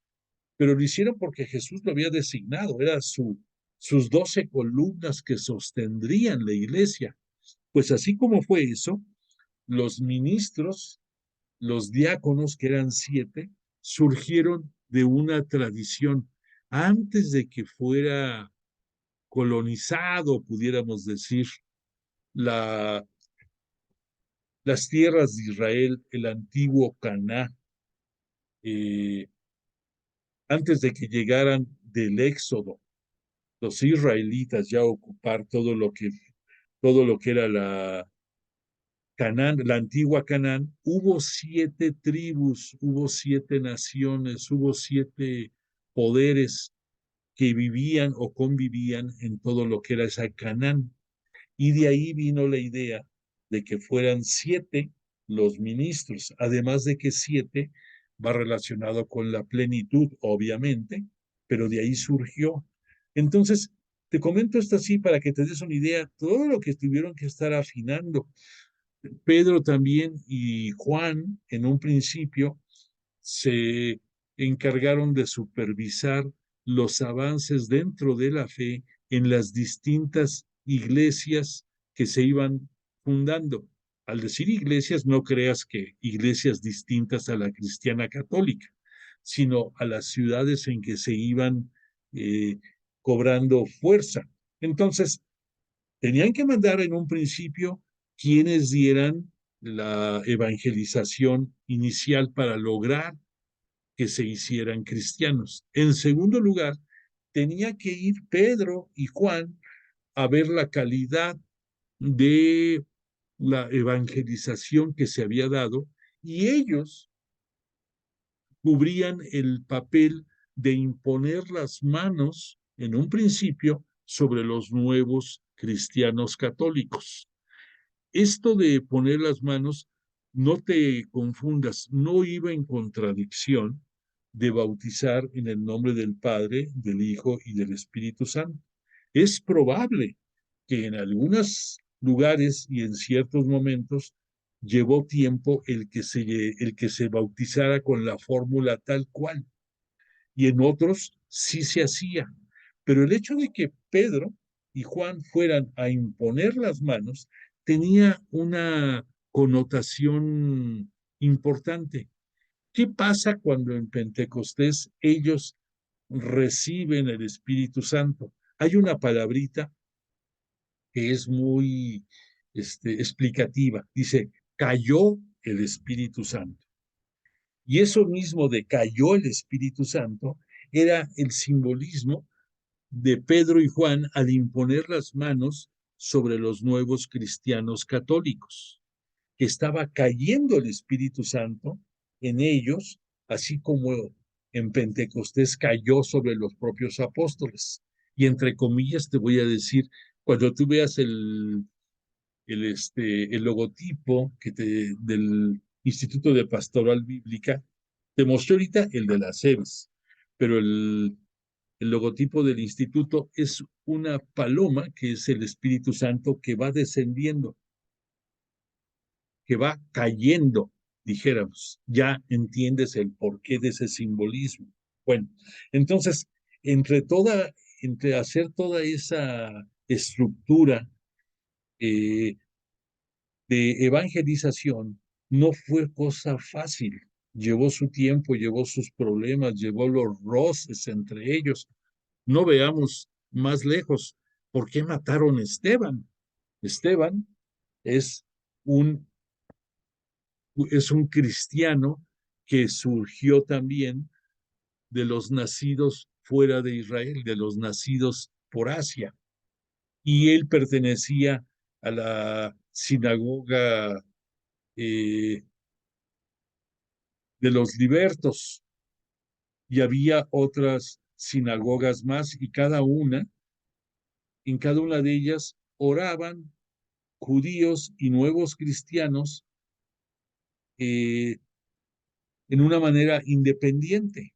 Speaker 2: pero lo hicieron porque Jesús lo había designado, eran sus 12 columnas que sostendrían la iglesia. Pues así como fue eso, los ministros, los diáconos, que eran 7, surgieron de una tradición antes de que fuera colonizado, pudiéramos decir, la, las tierras de Israel, el antiguo Caná, eh, antes de que llegaran del Éxodo los israelitas ya a ocupar todo lo que era la Canaán, la antigua Canaán, hubo 7 tribus, hubo 7 naciones, hubo 7 poderes que vivían o convivían en todo lo que era esa Canaán. Y de ahí vino la idea de que fueran 7 los ministros, además de que 7 va relacionado con la plenitud, obviamente, pero de ahí surgió. Entonces, te comento esto así para que te des una idea, todo lo que tuvieron que estar afinando. Pedro también y Juan, en un principio, se encargaron de supervisar los avances dentro de la fe en las distintas iglesias que se iban fundando. Al decir iglesias, no creas que iglesias distintas a la cristiana católica, sino a las ciudades en que se iban eh, cobrando fuerza. Entonces, tenían que mandar en un principio quienes dieran la evangelización inicial para lograr que se hicieran cristianos. En segundo lugar, tenía que ir Pedro y Juan a ver la calidad de la evangelización que se había dado, y ellos cubrían el papel de imponer las manos en un principio sobre los nuevos cristianos católicos. Esto de poner las manos, no te confundas, no iba en contradicción de bautizar en el nombre del Padre, del Hijo y del Espíritu Santo. Es probable que en algunos lugares y en ciertos momentos llevó tiempo el que se bautizara con la fórmula tal cual, y en otros sí se hacía. Pero el hecho de que Pedro y Juan fueran a imponer las manos tenía una connotación importante. ¿Qué pasa cuando en Pentecostés ellos reciben el Espíritu Santo? Hay una palabrita que es muy explicativa. Dice, cayó el Espíritu Santo. Y eso mismo de cayó el Espíritu Santo era el simbolismo de Pedro y Juan al imponer las manos sobre los nuevos cristianos católicos, que estaba cayendo el Espíritu Santo en ellos, así como en Pentecostés cayó sobre los propios apóstoles. Y entre comillas te voy a decir, cuando tú veas el logotipo del Instituto de Pastoral Bíblica, te mostré ahorita el de las SEBs, pero el logotipo del instituto es una paloma, que es el Espíritu Santo, que va descendiendo, que va cayendo, dijéramos. Ya entiendes el porqué de ese simbolismo. Bueno, entonces, entre hacer toda esa estructura eh, de evangelización, no fue cosa fácil. Llevó su tiempo, llevó sus problemas, llevó los roces entre ellos, No veamos más lejos. ¿Por qué mataron a Esteban? Esteban es un, es un cristiano que surgió también de los nacidos fuera de Israel, de los nacidos por Asia. Y él pertenecía a la sinagoga de los libertos, y había otras sinagogas más, y en cada una de ellas oraban judíos y nuevos cristianos eh, en una manera independiente.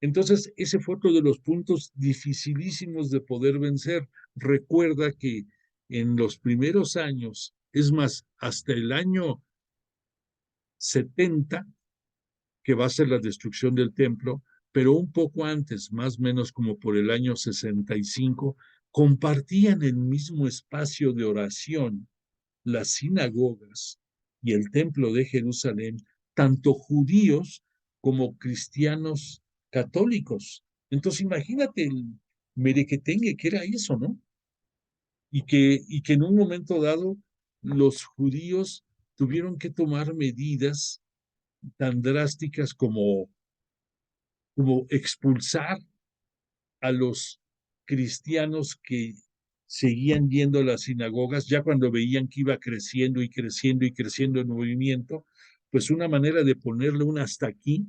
Speaker 2: Entonces, ese fue otro de los puntos dificilísimos de poder vencer. Recuerda que en los primeros años, es más, hasta el año 70, que va a ser la destrucción del templo, pero un poco antes, más o menos como por el año 65, compartían el mismo espacio de oración las sinagogas y el templo de Jerusalén, tanto judíos como cristianos católicos. Entonces imagínate el merequetengue que era eso, ¿no? Y que en un momento dado los judíos tuvieron que tomar medidas tan drásticas como expulsar a los cristianos que seguían yendo a las sinagogas, ya cuando veían que iba creciendo y creciendo y creciendo el movimiento, pues una manera de ponerle un hasta aquí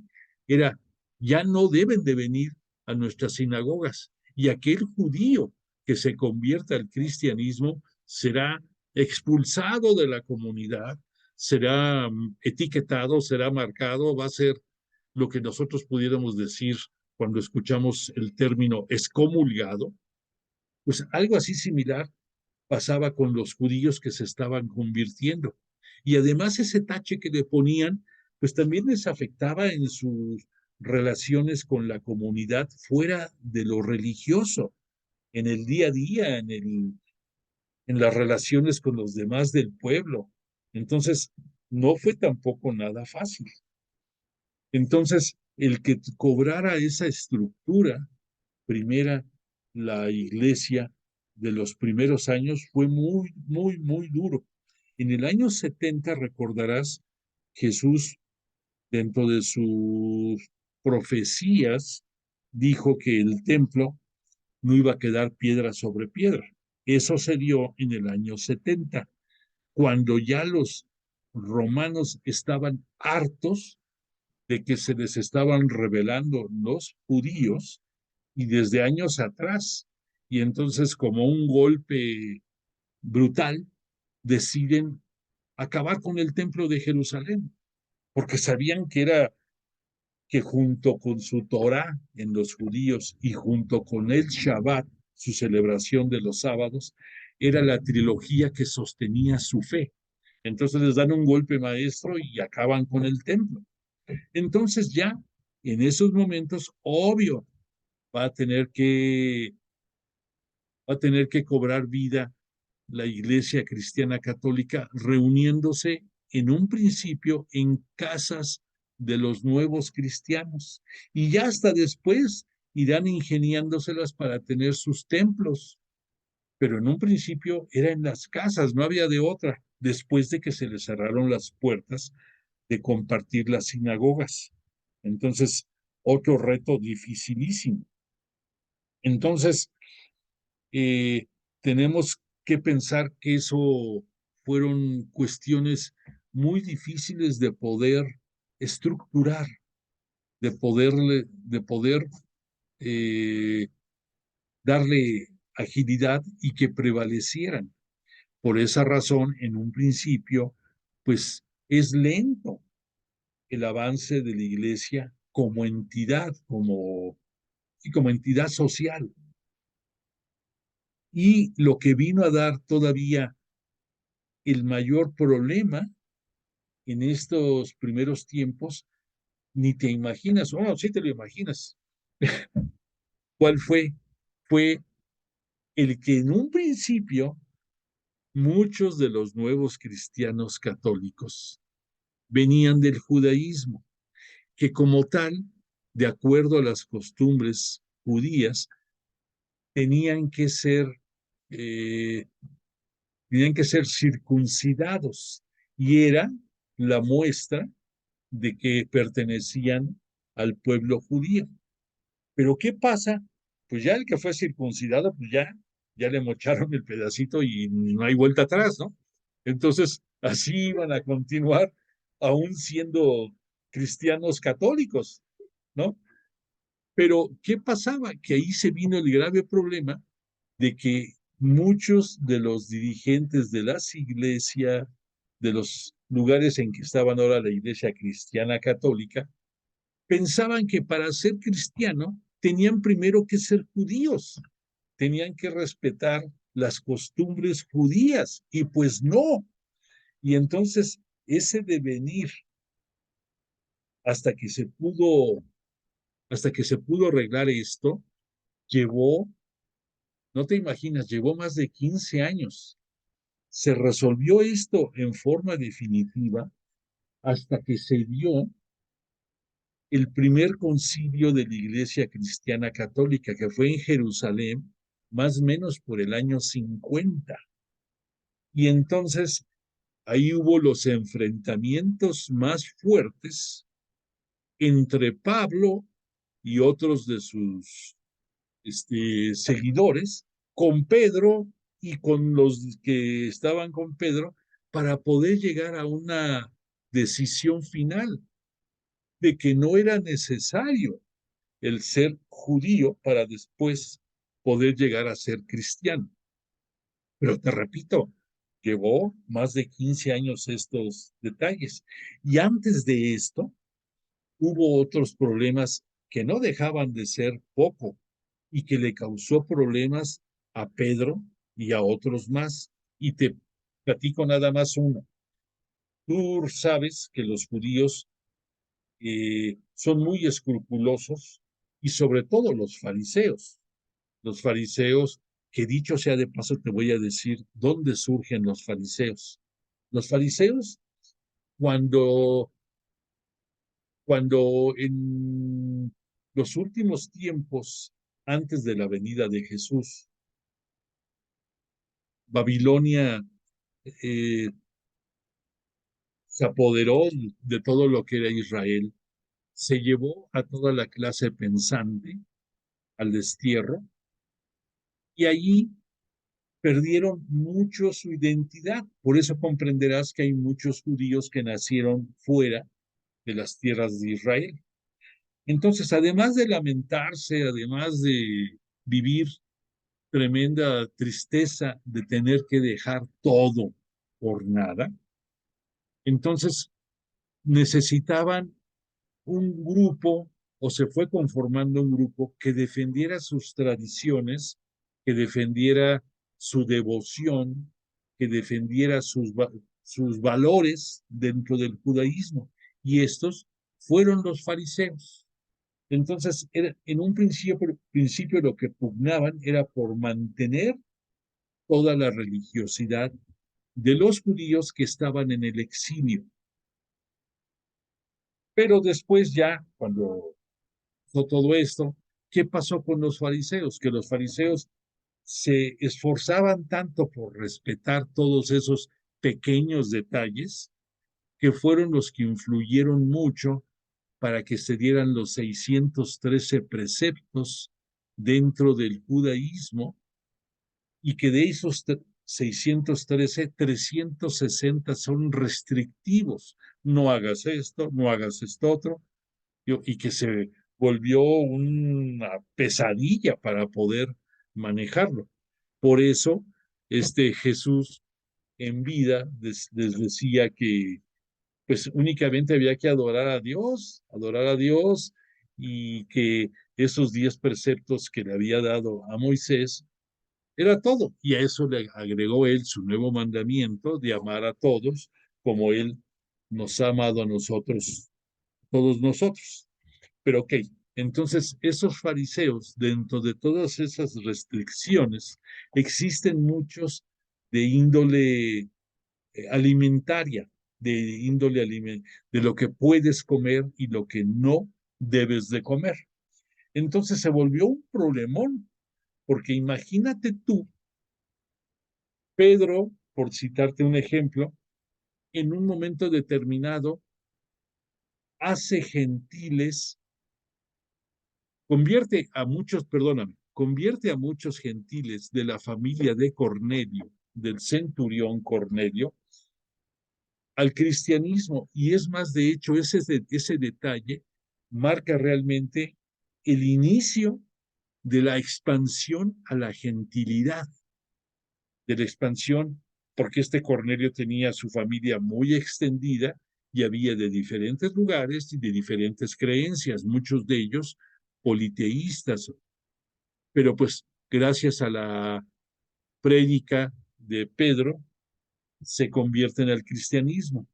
Speaker 2: era, ya no deben de venir a nuestras sinagogas, y aquel judío que se convierta al cristianismo será expulsado de la comunidad, será etiquetado, será marcado, va a ser lo que nosotros pudiéramos decir cuando escuchamos el término excomulgado. Pues algo así similar pasaba con los judíos que se estaban convirtiendo. Y además ese tache que le ponían, pues también les afectaba en sus relaciones con la comunidad fuera de lo religioso, en el día a día, en las relaciones con los demás del pueblo. Entonces, no fue tampoco nada fácil. Entonces, el que cobrara esa estructura primera, la iglesia de los primeros años fue muy, muy, muy duro. En el año 70, recordarás, Jesús, dentro de sus profecías, dijo que el templo no iba a quedar piedra sobre piedra. Eso se dio en el año 70, cuando ya los romanos estaban hartos de que se les estaban revelando los judíos, y desde años atrás. Y entonces, como un golpe brutal, deciden acabar con el templo de Jerusalén, porque sabían que junto con su Torá en los judíos y junto con el Shabbat, su celebración de los sábados, era la trilogía que sostenía su fe. Entonces les dan un golpe maestro y acaban con el templo. Entonces ya en esos momentos, obvio, va a tener que va a tener que cobrar vida la Iglesia Cristiana Católica, reuniéndose en un principio en casas de los nuevos cristianos, y ya hasta después irán ingeniándoselas para tener sus templos, pero en un principio era en las casas, no había de otra, después de que se les cerraron las puertas de compartir las sinagogas. Entonces, otro reto dificilísimo. Entonces, eh, tenemos que pensar que eso fueron cuestiones muy difíciles de poder estructurar, de poder eh, darle agilidad y que prevalecieran. Por esa razón, en un principio, pues es lento el avance de la iglesia como entidad, como entidad social. Y lo que vino a dar todavía el mayor problema en estos primeros tiempos, ni te imaginas, o no, sí te lo imaginas. ¿Cuál fue? Fue el que en un principio muchos de los nuevos cristianos católicos venían del judaísmo, que como tal, de acuerdo a las costumbres judías, tenían que ser, eh, tenían que ser circuncidados y era la muestra de que pertenecían al pueblo judío. Pero ¿qué pasa? Pues ya el que fue circuncidado, pues ya le mocharon el pedacito y no hay vuelta atrás, ¿no? Entonces, así iban a continuar, aún siendo cristianos católicos, ¿no? Pero, ¿qué pasaba? Que ahí se vino el grave problema de que muchos de los dirigentes de las iglesias, de los lugares en que estaban ahora la iglesia cristiana católica, pensaban que para ser cristiano tenían primero que ser judíos, tenían que respetar las costumbres judías, y pues no. Y entonces ese devenir hasta que se pudo, hasta que se pudo arreglar esto, llevó, no te imaginas, llevó más de 15 años. Se resolvió esto en forma definitiva hasta que se dio el primer concilio de la Iglesia Cristiana Católica, que fue en Jerusalén, más o menos por el año 50. Y entonces ahí hubo los enfrentamientos más fuertes entre Pablo y otros de sus seguidores, con Pedro y con los que estaban con Pedro, para poder llegar a una decisión final de que no era necesario el ser judío para después poder llegar a ser cristiano. Pero te repito, llevó más de 15 años estos detalles. Y antes de esto, hubo otros problemas que no dejaban de ser poco y que le causó problemas a Pedro y a otros más. Y te platico nada más uno. Tú sabes que los judíos son muy escrupulosos y sobre todo los fariseos. Los fariseos, que dicho sea de paso, te voy a decir dónde surgen los fariseos. Los fariseos, cuando, cuando en los últimos tiempos, antes de la venida de Jesús, Babilonia eh, se apoderó de todo lo que era Israel, se llevó a toda la clase pensante al destierro, y allí perdieron mucho su identidad. Por eso comprenderás que hay muchos judíos que nacieron fuera de las tierras de Israel. Entonces, además de lamentarse, además de vivir tremenda tristeza de tener que dejar todo por nada, entonces necesitaban un grupo, o se fue conformando un grupo que defendiera sus tradiciones, que defendiera su devoción, que defendiera sus valores dentro del judaísmo. Y estos fueron los fariseos. Entonces, en un principio lo que pugnaban era por mantener toda la religiosidad de los judíos que estaban en el exilio. Pero después ya, cuando todo esto, ¿qué pasó con los fariseos? Que los fariseos se esforzaban tanto por respetar todos esos pequeños detalles que fueron los que influyeron mucho para que se dieran los 613 preceptos dentro del judaísmo, y que de esos 613, 360 son restrictivos. No hagas esto, no hagas esto otro, y que se volvió una pesadilla para poder manejarlo. Por eso, Jesús en vida les decía que pues únicamente había que adorar a Dios, y que esos 10 preceptos que le había dado a Moisés era todo. Y a eso le agregó él su nuevo mandamiento de amar a todos como él nos ha amado a nosotros, todos nosotros. Pero ok, entonces esos fariseos, dentro de todas esas restricciones, existen muchos de índole alimentaria, de lo que puedes comer y lo que no debes de comer. Entonces se volvió un problemón, porque imagínate tú, Pedro, por citarte un ejemplo, en un momento determinado hace gentiles, convierte a muchos gentiles de la familia de Cornelio, del centurión Cornelio, al cristianismo. Y es más, de hecho, ese detalle marca realmente el inicio de la expansión a la gentilidad, de la expansión, porque este Cornelio tenía su familia muy extendida y había de diferentes lugares y de diferentes creencias, muchos de ellos politeístas, pero pues gracias a la prédica de Pedro se convierten al cristianismo.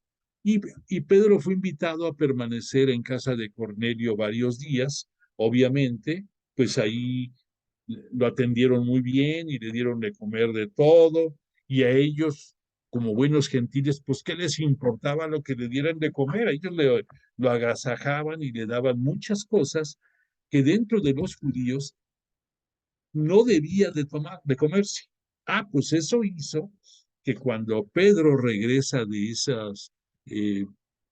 Speaker 2: Y Pedro fue invitado a permanecer en casa de Cornelio varios días, obviamente, pues ahí lo atendieron muy bien y le dieron de comer de todo, y a ellos, como buenos gentiles, pues qué les importaba lo que le dieran de comer, a ellos lo agasajaban y le daban muchas cosas que dentro de los judíos no debía de comerse. Pues eso hizo que cuando Pedro regresa eh,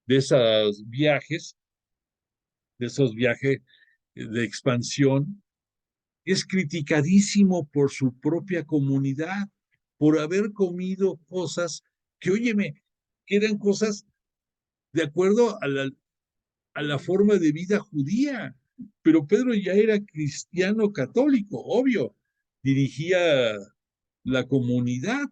Speaker 2: de esos viajes, de expansión, es criticadísimo por su propia comunidad, por haber comido cosas que, óyeme, que eran cosas de acuerdo a la forma de vida judía. Pero Pedro ya era cristiano católico, obvio, dirigía la comunidad,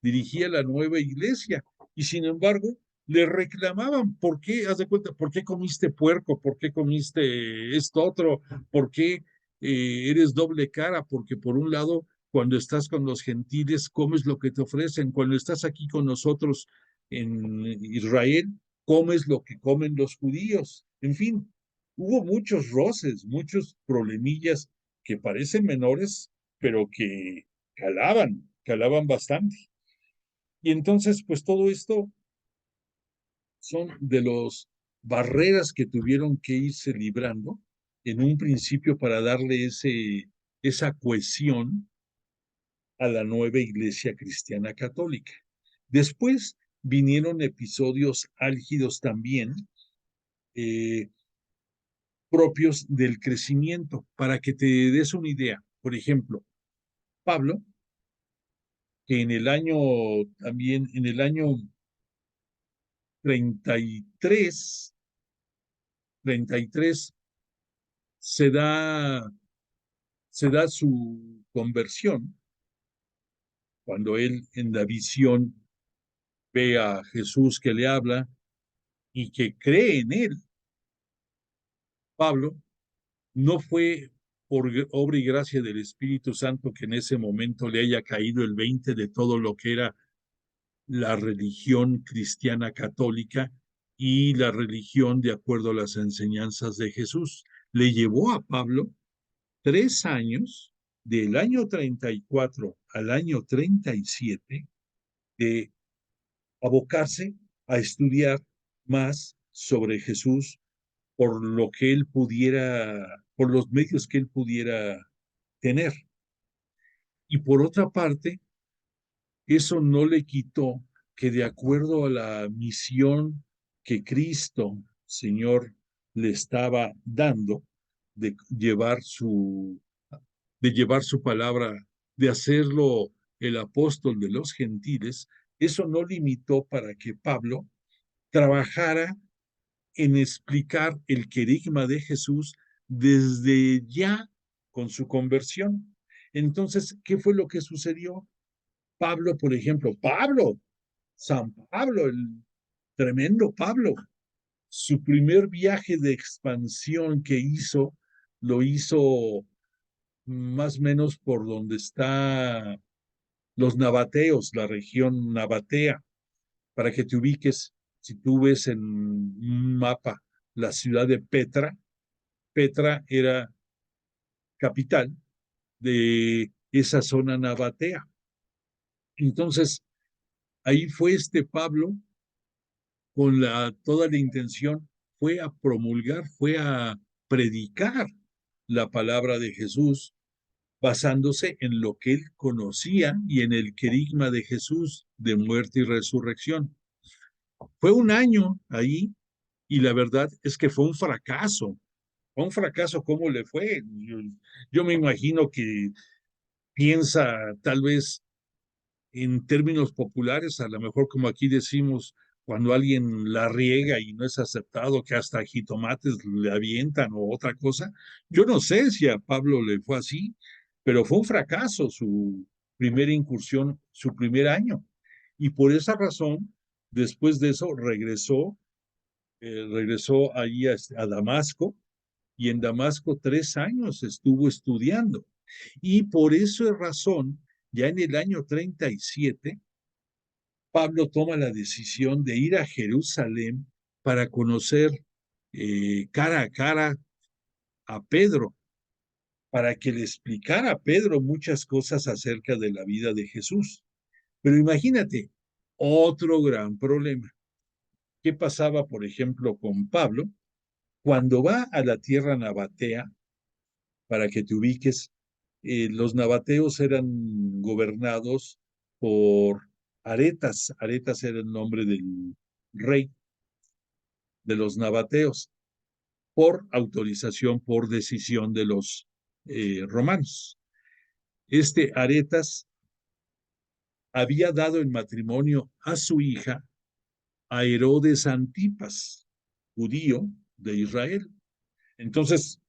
Speaker 2: dirigía la nueva iglesia, y sin embargo le reclamaban, ¿por qué, haz de cuenta, por qué comiste puerco, por qué comiste esto otro, por qué eres doble cara? Porque por un lado, cuando estás con los gentiles, comes lo que te ofrecen, cuando estás aquí con nosotros en Israel, comes lo que comen los judíos. En fin, hubo muchos roces, muchos problemillas que parecen menores, pero que calaban bastante. Y entonces, pues todo esto son de las barreras que tuvieron que irse librando en un principio para darle esa cohesión a la nueva iglesia cristiana católica. Después vinieron episodios álgidos también, eh, propios del crecimiento. Para que te des una idea, por ejemplo, Pablo, que en el año 33, 33 se da, se da su conversión cuando él en la visión ve a Jesús que le habla y que cree en él. Pablo no fue por obra y gracia del Espíritu Santo que en ese momento le haya caído el 20 de todo lo que era la religión cristiana católica y la religión de acuerdo a las enseñanzas de Jesús. Le llevó a Pablo 3 años, del año 34 al año 37, de abocarse a estudiar más sobre Jesús por lo que él pudiera, por los medios que él pudiera tener. Y por otra parte, eso no le quitó que de acuerdo a la misión que Cristo, Señor, le estaba dando, de llevar su, de llevar su palabra, de hacerlo el apóstol de los gentiles, eso no limitó para que Pablo trabajara en explicar el querigma de Jesús desde ya con su conversión. Entonces, ¿qué fue lo que sucedió? Pablo, por ejemplo, San Pablo, el tremendo Pablo, su primer viaje de expansión que hizo, lo hizo más o menos por donde está los nabateos, la región nabatea, para que te ubiques, si tú ves en un mapa la ciudad de Petra, Petra era capital de esa zona nabatea. Entonces, ahí fue este Pablo con toda la intención, fue a promulgar, fue a predicar la palabra de Jesús basándose en lo que él conocía y en el querigma de Jesús de muerte y resurrección. Fue un año ahí y la verdad es que fue un fracaso. Fue un fracaso, ¿cómo le fue? Yo me imagino que piensa tal vez en términos populares, a lo mejor como aquí decimos, cuando alguien la riega y no es aceptado, que hasta jitomates le avientan o otra cosa. Yo no sé si a Pablo le fue así, pero fue un fracaso su primera incursión, su primer año. Y por esa razón, después de eso, regresó allí a Damasco, y en Damasco 3 años estuvo estudiando. Y por esa razón, ya en el año 37, Pablo toma la decisión de ir a Jerusalén para conocer cara a cara a Pedro, para que le explicara a Pedro muchas cosas acerca de la vida de Jesús. Pero imagínate, otro gran problema. ¿Qué pasaba, por ejemplo, con Pablo? Cuando va a la tierra nabatea, para que te ubiques, los nabateos eran gobernados por Aretas. Aretas era el nombre del rey de los nabateos, por autorización, por decisión de los romanos. Este Aretas había dado en matrimonio a su hija a Herodes Antipas, judío de Israel. Entonces,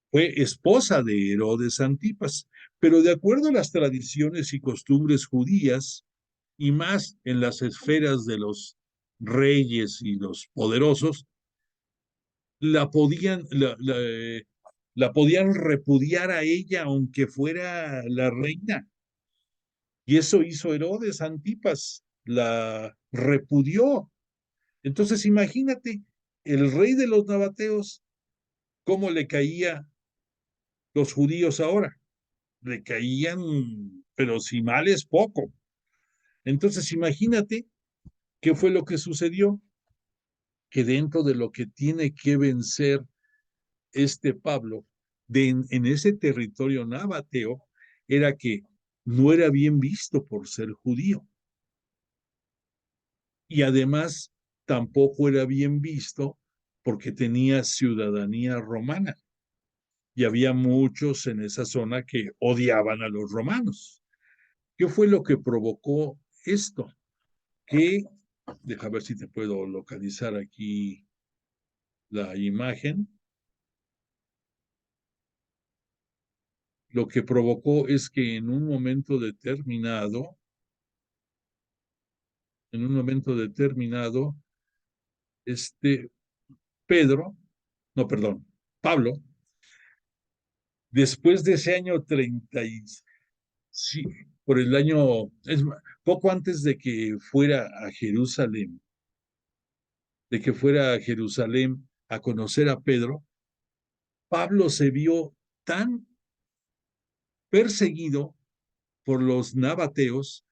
Speaker 2: fue esposa de Herodes Antipas, pero de acuerdo a las tradiciones y costumbres judías, y más en las esferas de los reyes y los poderosos, la podían, la podían repudiar a ella aunque fuera la reina. Y eso hizo Herodes Antipas, la repudió. Entonces imagínate, el rey de los nabateos, cómo le caía los judíos ahora. Le caían, pero si mal es poco. Entonces imagínate qué fue lo que sucedió, que dentro de lo que tiene que vencer este Pablo en ese territorio nabateo era que no era bien visto por ser judío. Y además tampoco era bien visto porque tenía ciudadanía romana. Y había muchos en esa zona que odiaban a los romanos. ¿Qué fue lo que provocó esto? Que, deja ver si te puedo localizar aquí la imagen. Lo que provocó es que en un momento determinado, este Pedro, no, perdón, Pablo, después de ese año 30, sí, por el año, poco antes de que fuera a Jerusalén, a conocer a Pedro, Pablo se vio tan perseguido por los nabateos,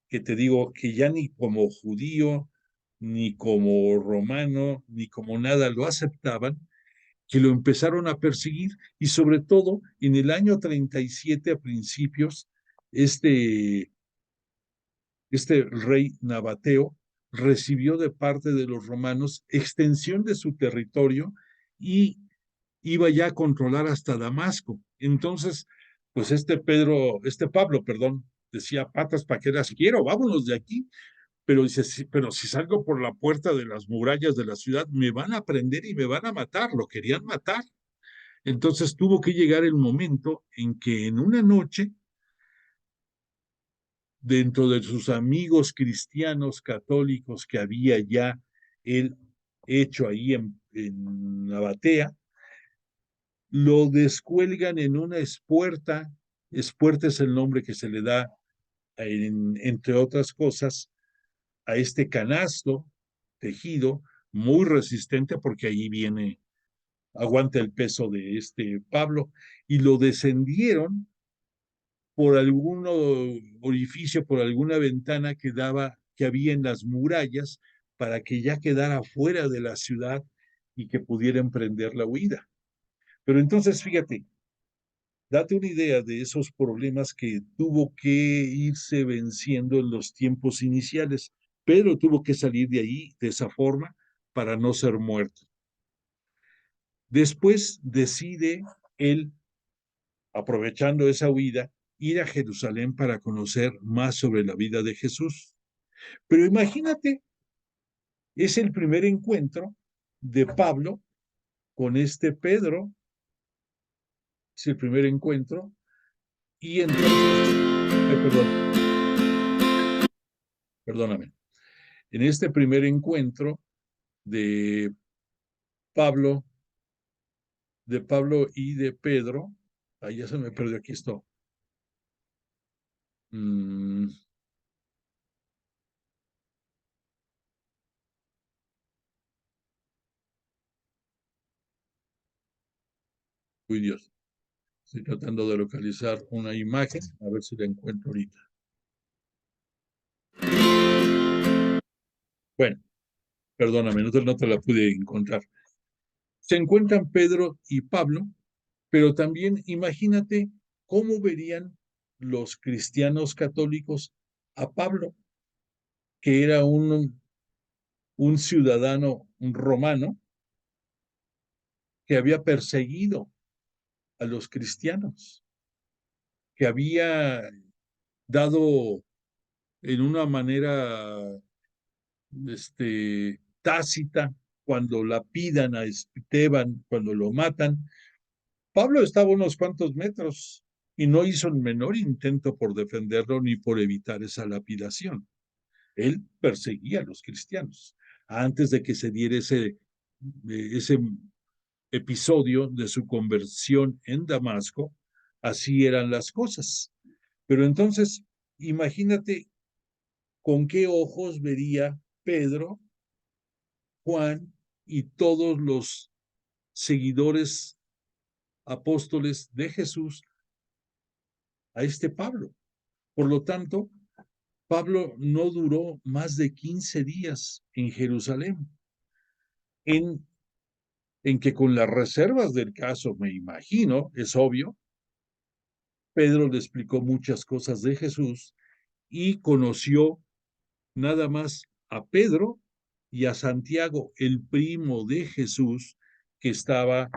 Speaker 2: que te digo que ya ni como judío, ni como romano, ni como nada lo aceptaban, que lo empezaron a perseguir y sobre todo en el año 37 a principios, este, este rey nabateo recibió de parte de los romanos extensión de su territorio y iba ya a controlar hasta Damasco. Entonces, pues este Pablo, perdón, decía, patas, ¿para qué las quiero? Vámonos de aquí. Pero dice, sí, pero si salgo por la puerta de las murallas de la ciudad, me van a prender y me van a matar, lo querían matar. Entonces tuvo que llegar el momento en que en una noche, dentro de sus amigos cristianos católicos que había ya él hecho ahí en Nabatea, lo descuelgan en una espuerta. Espuerta es el nombre que se le da, entre otras cosas, a este canasto tejido muy resistente porque ahí viene, aguanta el peso de este Pablo, y lo descendieron por algún orificio, por alguna ventana que había en las murallas, para que ya quedara fuera de la ciudad y que pudiera emprender la huida. Pero entonces, fíjate, Date una idea de esos problemas que tuvo que irse venciendo en los tiempos iniciales. Pedro tuvo que salir de ahí de esa forma para no ser muerto. Después decide él, aprovechando esa huida, ir a Jerusalén para conocer más sobre la vida de Jesús. Pero imagínate, es el primer encuentro de Pablo con este Pedro, es el primer encuentro, y entonces, perdóname, en este primer encuentro de Pablo, y de Pedro, ahí ya se me perdió, aquí esto. Uy, Dios. Estoy tratando de localizar una imagen, a ver si la encuentro ahorita. Bueno, perdóname, no te la pude encontrar. Se encuentran Pedro y Pablo, pero también imagínate cómo verían los cristianos católicos a Pablo, que era un ciudadano romano que había perseguido a los cristianos, que había dado en una manera tácita cuando lapidan a Esteban, cuando lo matan. Pablo estaba a unos cuantos metros y no hizo el menor intento por defenderlo ni por evitar esa lapidación. Él perseguía a los cristianos antes de que se diera ese episodio de su conversión en Damasco. Así eran las cosas. Pero entonces, imagínate con qué ojos vería Pedro, Juan y todos los seguidores apóstoles de Jesús a este Pablo. Por lo tanto, Pablo no duró más de 15 días en Jerusalén, en que con las reservas del caso, me imagino, es obvio, Pedro le explicó muchas cosas de Jesús y conoció nada más a Pedro y a Santiago, el primo de Jesús, que estaba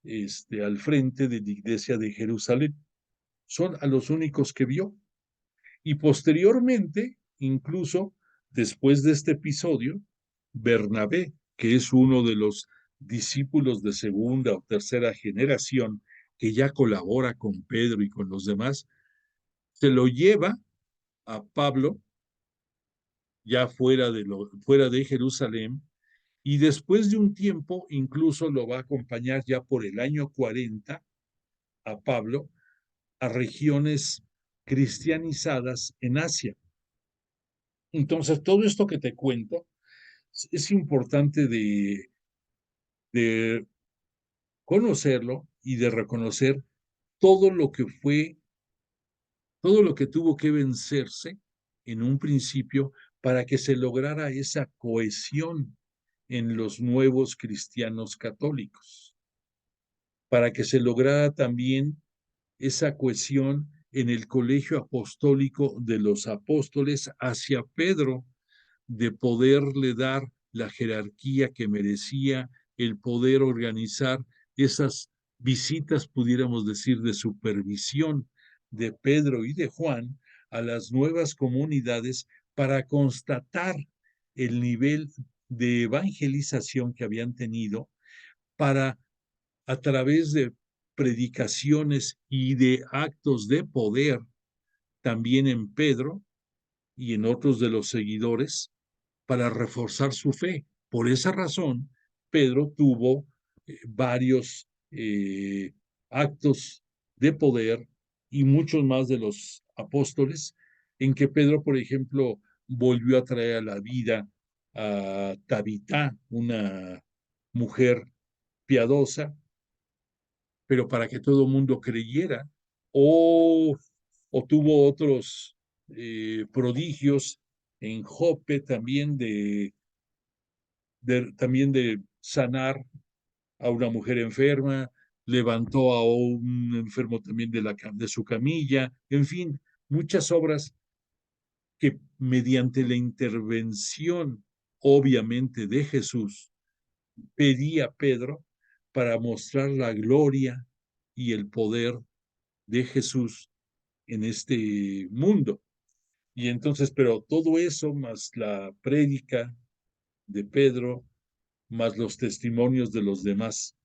Speaker 2: al frente de la iglesia de Jerusalén. Son a los únicos que vio. Y posteriormente, incluso después de este episodio, Bernabé, que es uno de los discípulos de segunda o tercera generación, que ya colabora con Pedro y con los demás, se lo lleva a Pablo ya fuera de Jerusalén, y después de un tiempo incluso lo va a acompañar ya por el año 40 a Pablo a regiones cristianizadas en Asia. Entonces, todo esto que te cuento es importante de conocerlo y de reconocer todo lo que fue, todo lo que tuvo que vencerse en un principio para que se lograra esa cohesión en los nuevos cristianos católicos, para que se lograra también esa cohesión en el colegio apostólico de los apóstoles hacia Pedro, de poderle dar la jerarquía que merecía, el poder organizar esas visitas, pudiéramos decir, de supervisión de Pedro y de Juan a las nuevas comunidades para constatar el nivel de evangelización que habían tenido, para, a través de predicaciones y de actos de poder, también en Pedro y en otros de los seguidores, para reforzar su fe. Por esa razón, Pedro tuvo varios actos de poder y muchos más de los apóstoles, en que Pedro, por ejemplo, volvió a traer a la vida a Tabitá, una mujer piadosa, pero para que todo el mundo creyera, o, o tuvo otros prodigios en Jope también también de sanar a una mujer enferma, levantó a un enfermo también de su camilla, en fin, muchas obras que mediante la intervención, obviamente, de Jesús, pedía Pedro para mostrar la gloria y el poder de Jesús en este mundo. Y entonces, pero todo eso, más la prédica de Pedro, más los testimonios de los demás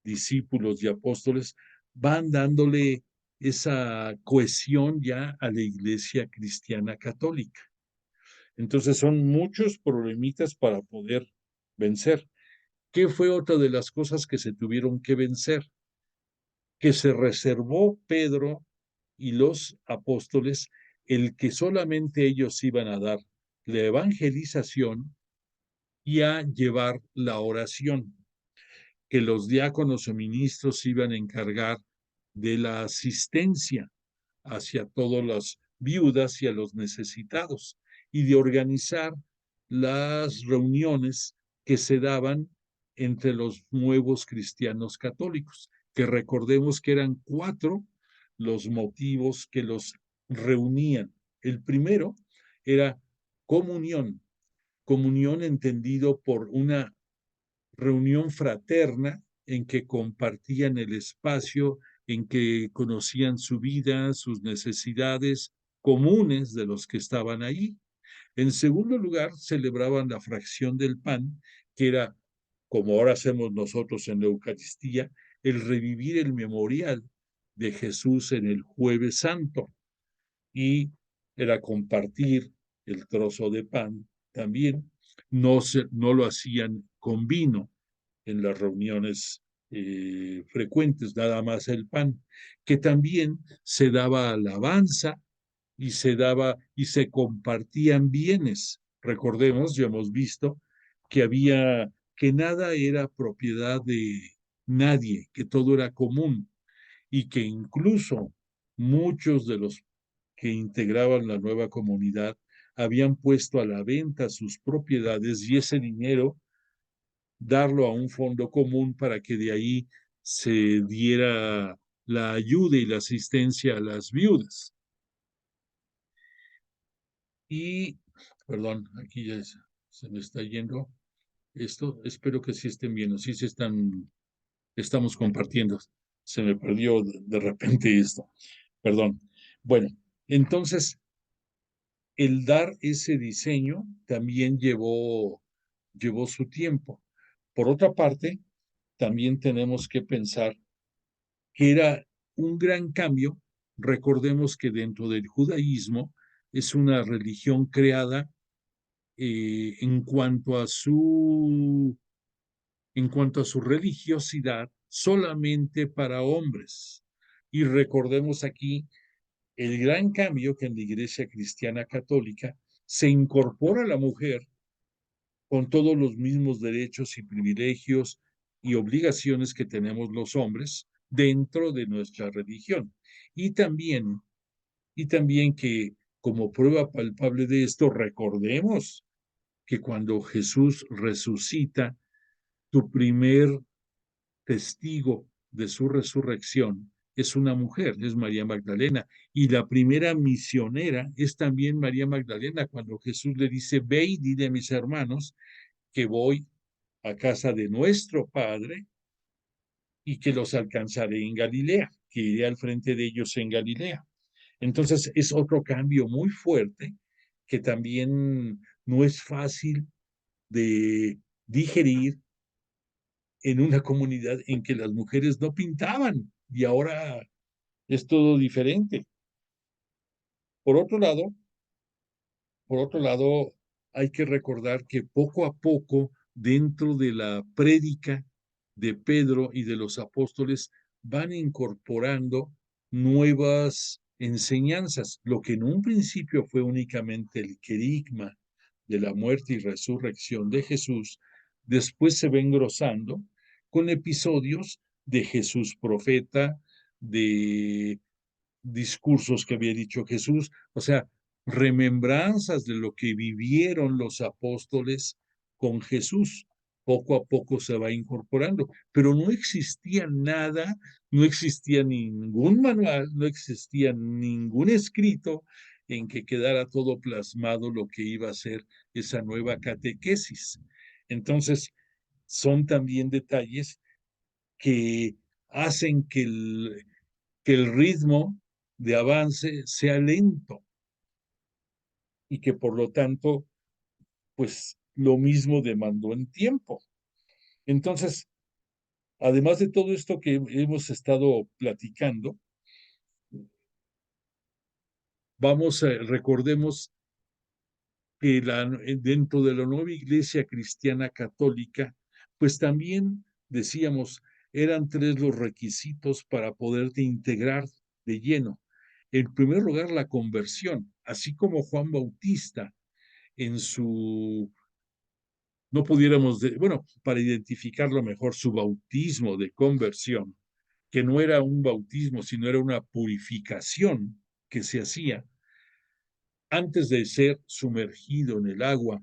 Speaker 2: discípulos y apóstoles, van dándole esa cohesión ya a la iglesia cristiana católica. Entonces son muchos problemitas para poder vencer. ¿Qué fue otra de las cosas que se tuvieron que vencer? Que se reservó Pedro y los apóstoles el que solamente ellos iban a dar la evangelización y a llevar la oración, que los diáconos o ministros iban a encargar de la asistencia hacia todas las viudas y a los necesitados y de organizar las reuniones que se daban entre los nuevos cristianos católicos, que recordemos que eran 4 los motivos que los reunían. El primero era comunión, comunión entendido por una reunión fraterna en que compartían el espacio, en que conocían su vida, sus necesidades comunes de los que estaban ahí. En segundo lugar, celebraban la fracción del pan, que era, como ahora hacemos nosotros en la Eucaristía, el revivir el memorial de Jesús en el Jueves Santo. Y era compartir el trozo de pan también. No lo hacían con vino en las reuniones frecuentes, nada más el pan, que también se daba alabanza y se compartían bienes. Recordemos, ya hemos visto que nada era propiedad de nadie, que todo era común y que incluso muchos de los que integraban la nueva comunidad habían puesto a la venta sus propiedades y ese dinero darlo a un fondo común para que de ahí se diera la ayuda y la asistencia a las viudas. Y, perdón, aquí ya se me está yendo esto. Espero que sí estén viendo, sí se estamos compartiendo. Se me perdió de repente esto. Perdón. Bueno, entonces, el dar ese diseño también llevó su tiempo. Por otra parte, también tenemos que pensar que era un gran cambio. Recordemos que dentro del judaísmo es una religión creada en cuanto a su religiosidad solamente para hombres. Y recordemos aquí el gran cambio que en la Iglesia Cristiana Católica se incorpora a la mujer con todos los mismos derechos y privilegios y obligaciones que tenemos los hombres dentro de nuestra religión. Y también, que como prueba palpable de esto, recordemos que cuando Jesús resucita, tu primer testigo de su resurrección es una mujer, es María Magdalena, y la primera misionera es también María Magdalena, cuando Jesús le dice, ve y dile a mis hermanos que voy a casa de nuestro Padre y que los alcanzaré en Galilea, que iré al frente de ellos en Galilea. Entonces es otro cambio muy fuerte que también no es fácil de digerir en una comunidad en que las mujeres no pintaban y ahora es todo diferente. Por otro lado, hay que recordar que poco a poco, dentro de la prédica de Pedro y de los apóstoles, van incorporando nuevas enseñanzas. Lo que en un principio fue únicamente el querigma de la muerte y resurrección de Jesús, después se va engrosando con episodios de Jesús profeta, de discursos que había dicho Jesús, o sea, remembranzas de lo que vivieron los apóstoles con Jesús, poco a poco se va incorporando, pero no existía nada, no existía ningún manual, no existía ningún escrito en que quedara todo plasmado lo que iba a ser esa nueva catequesis. Entonces, son también detalles que hacen que el ritmo de avance sea lento y que por lo tanto, pues lo mismo demandó en tiempo. Entonces, además de todo esto que hemos estado platicando, recordemos que dentro de la nueva iglesia cristiana católica, pues también decíamos, eran tres los requisitos para poderte integrar de lleno. En primer lugar, la conversión, así como Juan Bautista en su, no pudiéramos, bueno, para identificarlo mejor, su bautismo de conversión, que no era un bautismo, sino era una purificación que se hacía antes de ser sumergido en el agua.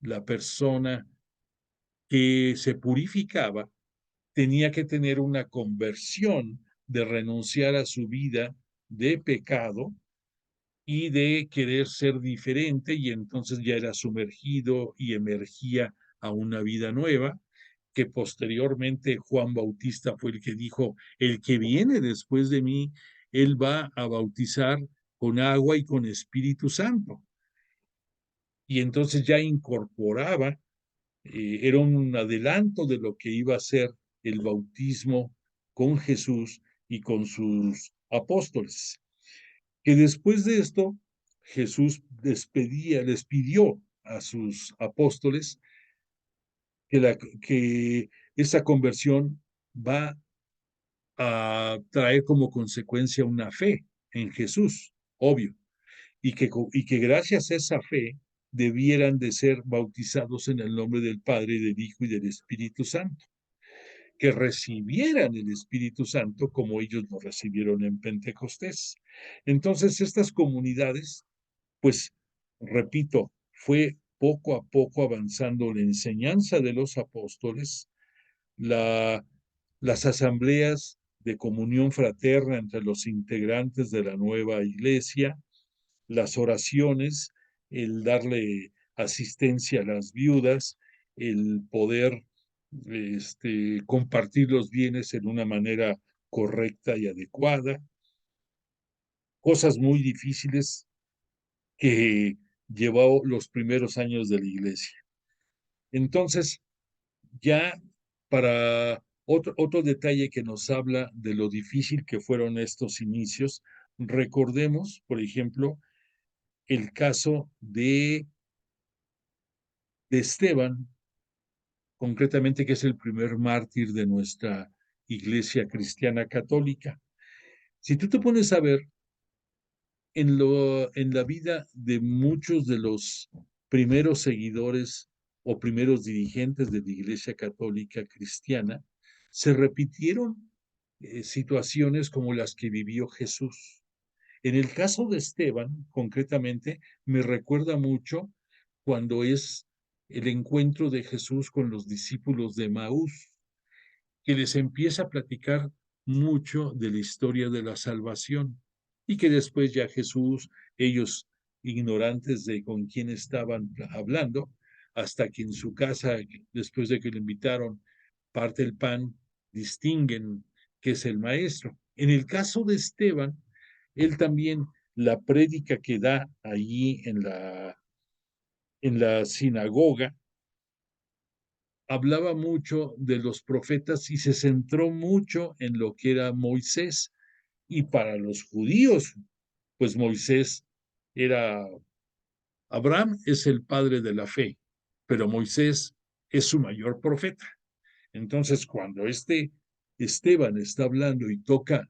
Speaker 2: La persona que se purificaba tenía que tener una conversión de renunciar a su vida de pecado y de querer ser diferente, y entonces ya era sumergido y emergía a una vida nueva, que posteriormente Juan Bautista fue el que dijo, el que viene después de mí, él va a bautizar con agua y con Espíritu Santo. Y entonces ya incorporaba, era un adelanto de lo que iba a ser el bautismo con Jesús y con sus apóstoles. Que después de esto, Jesús les pidió a sus apóstoles que esa conversión va a traer como consecuencia una fe en Jesús, obvio, y que gracias a esa fe debieran de ser bautizados en el nombre del Padre, del Hijo y del Espíritu Santo, que recibieran el Espíritu Santo como ellos lo recibieron en Pentecostés. Entonces, estas comunidades, pues, repito, fue poco a poco avanzando la enseñanza de los apóstoles, la, las asambleas de comunión fraterna entre los integrantes de la nueva iglesia, las oraciones, el darle asistencia a las viudas, el poder compartir los bienes en una manera correcta y adecuada, cosas muy difíciles que llevó los primeros años de la iglesia. Entonces, ya para otro detalle que nos habla de lo difícil que fueron estos inicios, recordemos, por ejemplo, el caso de Esteban, concretamente, que es el primer mártir de nuestra iglesia cristiana católica. Si tú te pones a ver en la vida de muchos de los primeros seguidores o primeros dirigentes de la iglesia católica cristiana, se repitieron situaciones como las que vivió Jesús. En el caso de Esteban, concretamente, me recuerda mucho cuando es el encuentro de Jesús con los discípulos de Maús, que les empieza a platicar mucho de la historia de la salvación y que después ya Jesús, ellos ignorantes de con quién estaban hablando, hasta que en su casa, después de que le invitaron, parte el pan, distinguen que es el maestro. En el caso de Esteban, él también, la prédica que da allí en la sinagoga, hablaba mucho de los profetas y se centró mucho en lo que era Moisés. Y para los judíos, pues Moisés era, Abraham es el padre de la fe, pero Moisés es su mayor profeta. Entonces, cuando Esteban está hablando y toca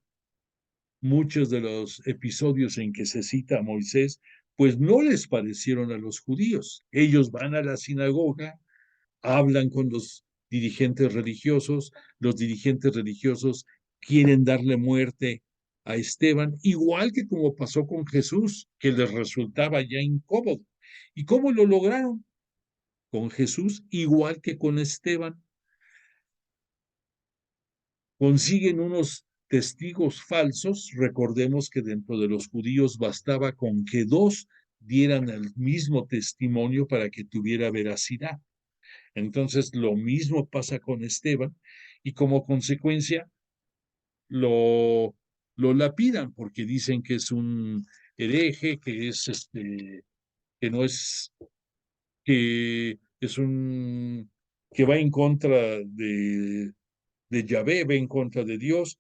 Speaker 2: muchos de los episodios en que se cita a Moisés, pues no les parecieron a los judíos. Ellos van a la sinagoga, hablan con los dirigentes religiosos quieren darle muerte a Esteban, igual que como pasó con Jesús, que les resultaba ya incómodo. ¿Y cómo lo lograron? con Jesús, igual que con Esteban. Consiguen unos testigos falsos. Recordemos que dentro de los judíos bastaba con que dos dieran el mismo testimonio para que tuviera veracidad. Entonces, lo mismo pasa con Esteban y como consecuencia lo lapidan porque dicen que es un hereje, que no es, que es un, que va en contra de Yahvé, va en contra de Dios,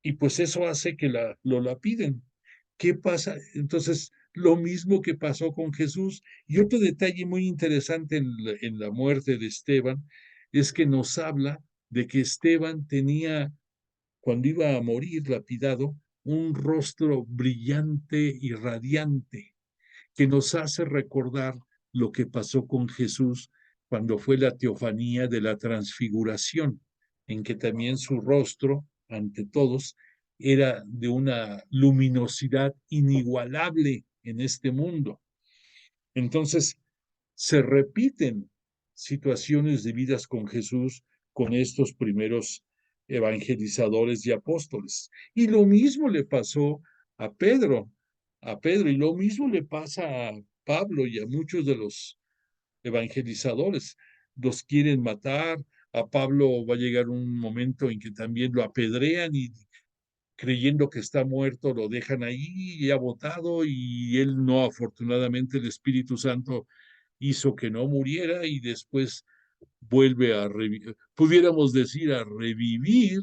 Speaker 2: y pues eso hace que lo lapiden. ¿Qué pasa? Entonces, lo mismo que pasó con Jesús. Y otro detalle muy interesante en la muerte de Esteban es que nos habla de que Esteban tenía, cuando iba a morir lapidado, un rostro brillante y radiante que nos hace recordar lo que pasó con Jesús cuando fue la teofanía de la transfiguración, en que también su rostro, ante todos, era de una luminosidad inigualable en este mundo. Entonces, se repiten situaciones de vidas con Jesús con estos primeros evangelizadores y apóstoles. Y lo mismo le pasó a Pedro, y lo mismo le pasa a Pablo y a muchos de los evangelizadores. Los quieren matar. A Pablo va a llegar un momento en que también lo apedrean y creyendo que está muerto lo dejan ahí ya botado, y él no, afortunadamente el Espíritu Santo hizo que no muriera y después vuelve a revivir, pudiéramos decir a revivir,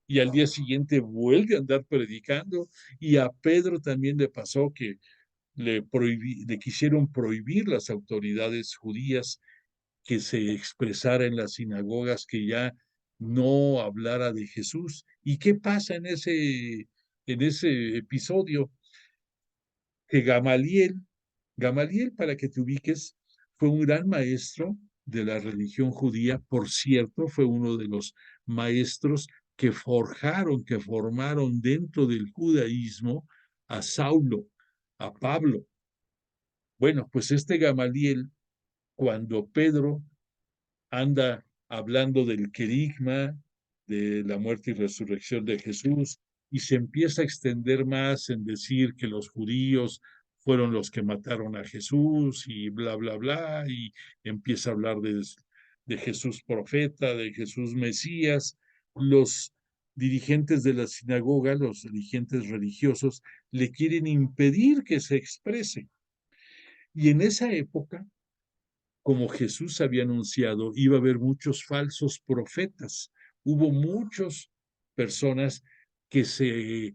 Speaker 2: y al día siguiente vuelve a andar predicando. Y a Pedro también le pasó que le quisieron prohibir las autoridades judías que se expresara en las sinagogas, que ya no hablara de Jesús. ¿Y qué pasa en ese episodio? Que Gamaliel, para que te ubiques, fue un gran maestro de la religión judía. Por cierto, fue uno de los maestros que formaron dentro del judaísmo a Saulo, a Pablo. Bueno, pues este Gamaliel, cuando Pedro anda hablando del querigma, de la muerte y resurrección de Jesús, y se empieza a extender más en decir que los judíos fueron los que mataron a Jesús y bla, bla, bla, y empieza a hablar de Jesús profeta, de Jesús Mesías. Los dirigentes de la sinagoga, los dirigentes religiosos, le quieren impedir que se exprese. Y en esa época, como Jesús había anunciado, iba a haber muchos falsos profetas. Hubo muchas personas que se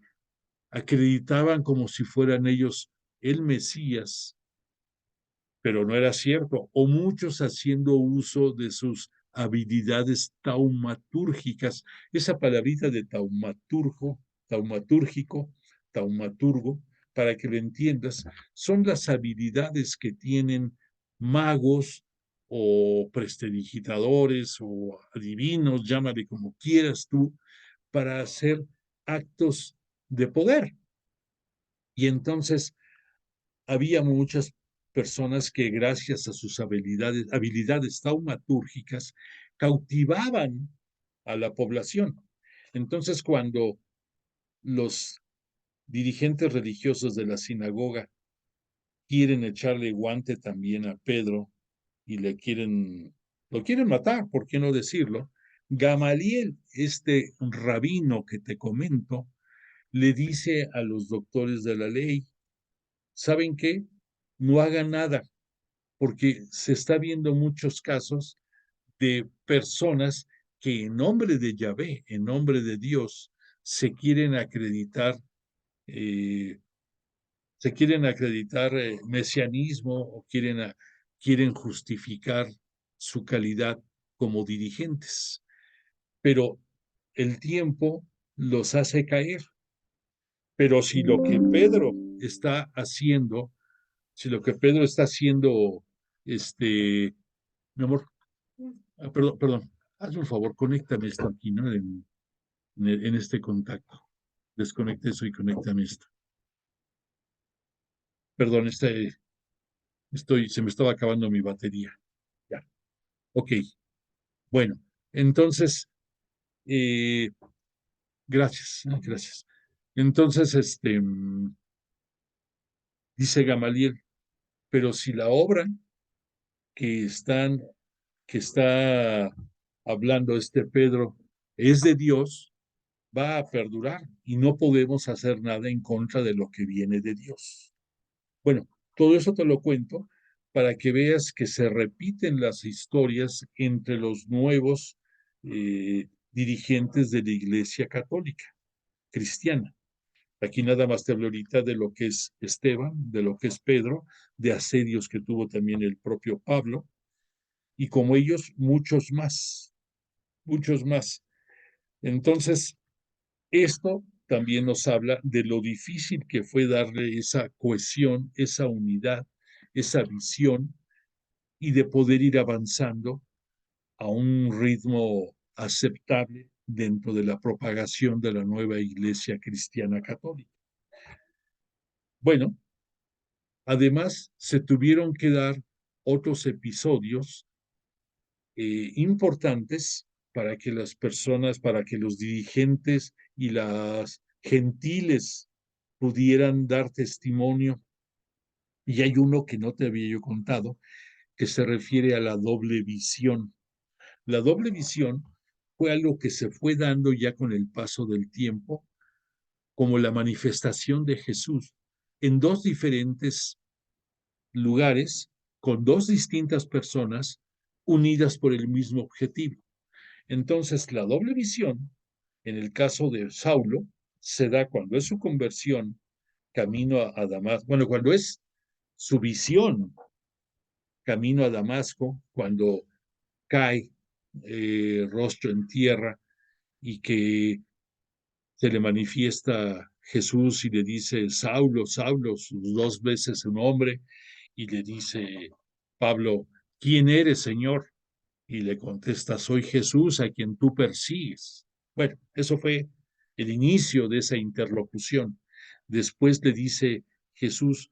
Speaker 2: acreditaban como si fueran ellos el Mesías, pero no era cierto, o muchos haciendo uso de sus habilidades taumatúrgicas. Esa palabrita de taumaturgo, para que lo entiendas, son las habilidades que tienen magos o prestidigitadores o adivinos, llámale como quieras tú, para hacer actos de poder. Y entonces había muchas personas que gracias a sus habilidades taumatúrgicas cautivaban a la población. Entonces, cuando los dirigentes religiosos de la sinagoga quieren echarle guante también a Pedro y lo quieren matar, ¿por qué no decirlo? Gamaliel, este rabino que te comento, le dice a los doctores de la ley: ¿saben qué? No hagan nada, porque se está viendo muchos casos de personas que en nombre de Yahvé, en nombre de Dios, se quieren acreditar, eh, mesianismo, o quieren justificar su calidad como dirigentes. Pero el tiempo los hace caer. Pero si lo que Pedro está haciendo, mi amor, perdón, hazme un favor, conéctame esto aquí, ¿no? En este contacto. Desconecta eso y conéctame esto. Perdón, se me estaba acabando mi batería. Ok, bueno, entonces, eh, gracias, gracias. Entonces, dice Gamaliel, pero si la obra que están, que está hablando este Pedro es de Dios, va a perdurar y no podemos hacer nada en contra de lo que viene de Dios. Bueno, todo eso te lo cuento para que veas que se repiten las historias entre los nuevos dirigentes de la Iglesia Católica, cristiana. Aquí nada más te hablo ahorita de lo que es Esteban, de lo que es Pedro, de asedios que tuvo también el propio Pablo, y como ellos, muchos más, muchos más. Entonces, esto también nos habla de lo difícil que fue darle esa cohesión, esa unidad, esa visión y de poder ir avanzando a un ritmo aceptable dentro de la propagación de la nueva Iglesia Cristiana Católica. Bueno, además se tuvieron que dar otros episodios importantes para que las personas, para que los dirigentes y las gentiles pudieran dar testimonio. Y hay uno que no te había yo contado, que se refiere a la doble visión. La doble visión fue algo que se fue dando ya con el paso del tiempo, como la manifestación de Jesús en dos diferentes lugares, con dos distintas personas unidas por el mismo objetivo. Entonces, la doble visión, en el caso de Saulo, se da cuando es su conversión camino a Damasco, bueno, cuando es su visión camino a Damasco, cuando cae rostro en tierra y que se le manifiesta Jesús y le dice, Saulo, Saulo, sus dos veces su nombre, y le dice Pablo, ¿quién eres, Señor? Y le contesta, soy Jesús a quien tú persigues. Bueno, eso fue el inicio de esa interlocución. Después le dice Jesús,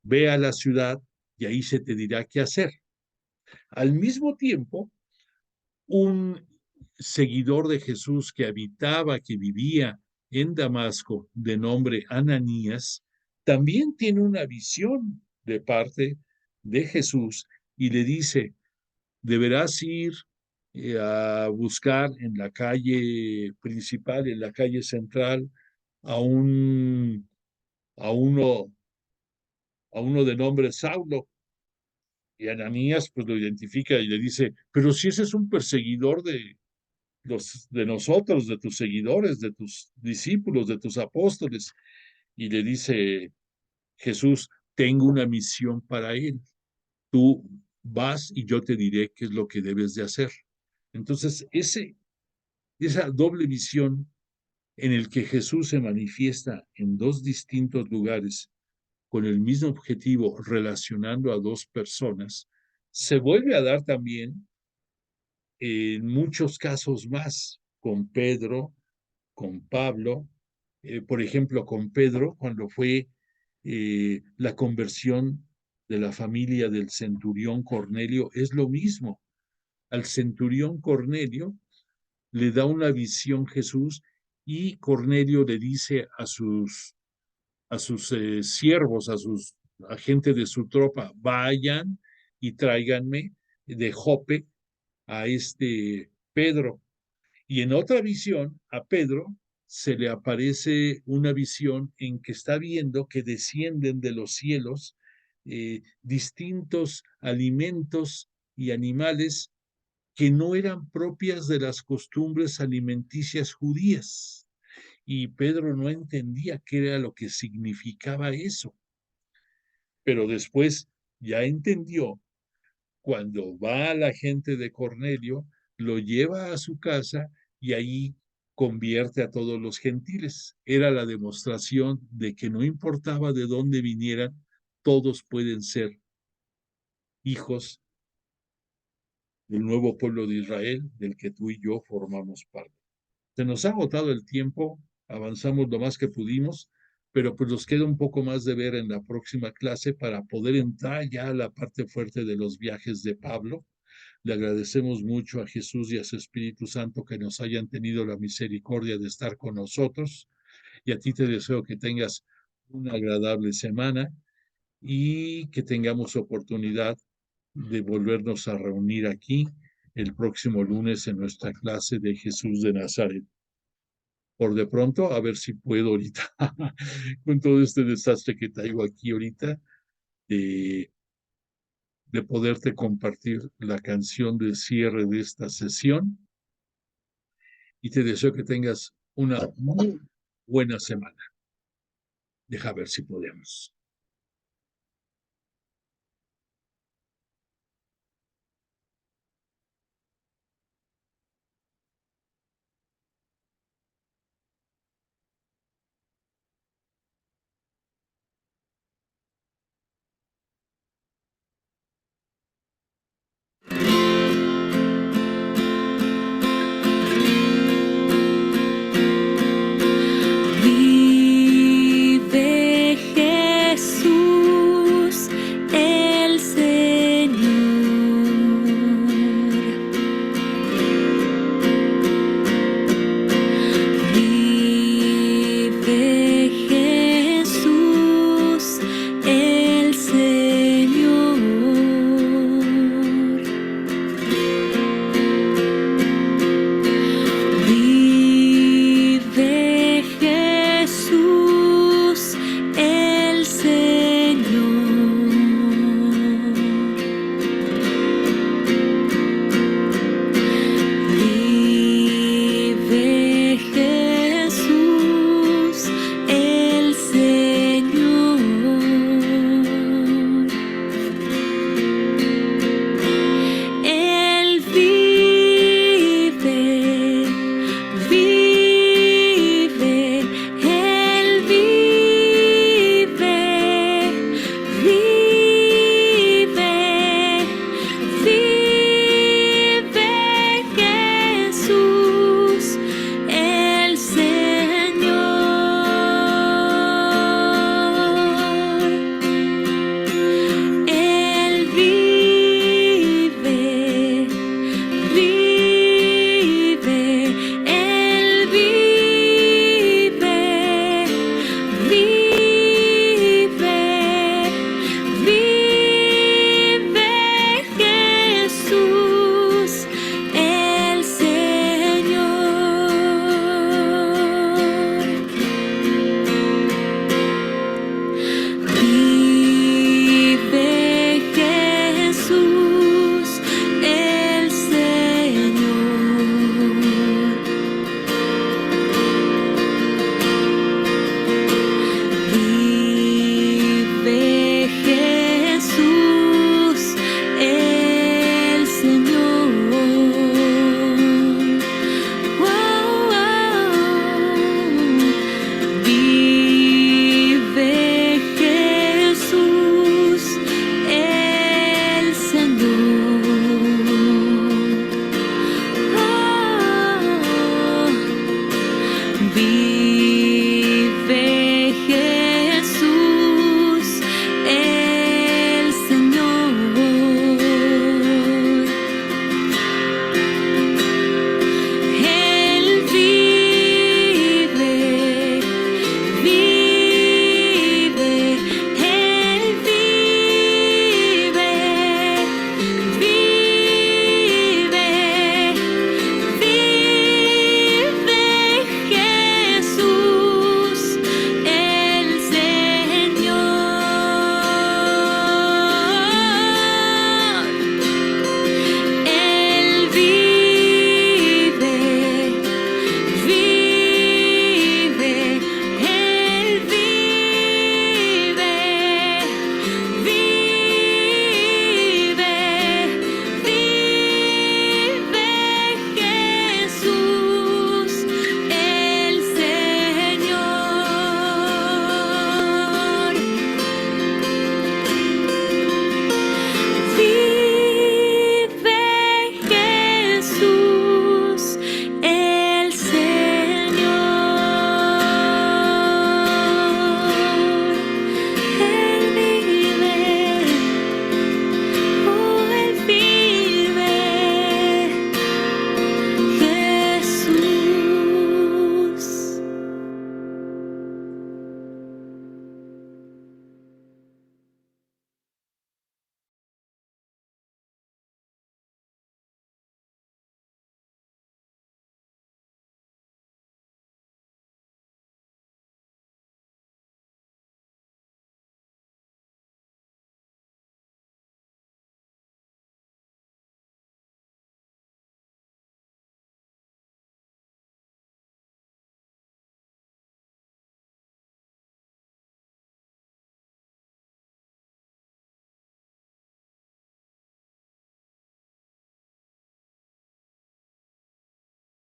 Speaker 2: ve a la ciudad y ahí se te dirá qué hacer. Al mismo tiempo, un seguidor de Jesús que habitaba, que vivía en Damasco, de nombre Ananías, también tiene una visión de parte de Jesús y le dice, deberás ir a buscar en la calle principal, en la calle central, a un a uno a uno de nombre Saulo. Y Ananías pues lo identifica y le dice, pero si ese es un perseguidor de nosotros, de tus seguidores, de tus discípulos, de tus apóstoles. Y le dice Jesús, tengo una misión para él. Tú vas y yo te diré qué es lo que debes de hacer. Entonces, esa doble visión en el que Jesús se manifiesta en dos distintos lugares con el mismo objetivo, relacionando a dos personas, se vuelve a dar también en muchos casos más, con Pedro, con Pablo, por ejemplo, con Pedro, cuando fue la conversión de la familia del centurión Cornelio, es lo mismo. Al centurión Cornelio le da una visión Jesús y Cornelio le dice a sus siervos, a sus agentes de su tropa, vayan y tráiganme de Jope a este Pedro. Y en otra visión, a Pedro se le aparece una visión en que está viendo que descienden de los cielos distintos alimentos y animales que no eran propias de las costumbres alimenticias judías. Y Pedro no entendía qué era lo que significaba eso, pero después ya entendió cuando va a la gente de Cornelio, lo lleva a su casa y ahí convierte a todos los gentiles. Era la demostración de que no importaba de dónde vinieran, todos pueden ser hijos del nuevo pueblo de Israel, del que tú y yo formamos parte. Se nos ha agotado el tiempo, avanzamos lo más que pudimos, pero pues nos queda un poco más de ver en la próxima clase para poder entrar ya a la parte fuerte de los viajes de Pablo, Le agradecemos mucho a Jesús y a su Espíritu Santo que nos hayan tenido la misericordia de estar con nosotros. Y a ti te deseo que tengas una agradable semana y que tengamos oportunidad de volvernos a reunir aquí el próximo lunes en nuestra clase de Jesús de Nazaret. Por de pronto, a ver si puedo ahorita, con todo este desastre que traigo aquí ahorita, de poderte compartir la canción de cierre de esta sesión. Y te deseo que tengas una muy buena semana. Deja ver si podemos.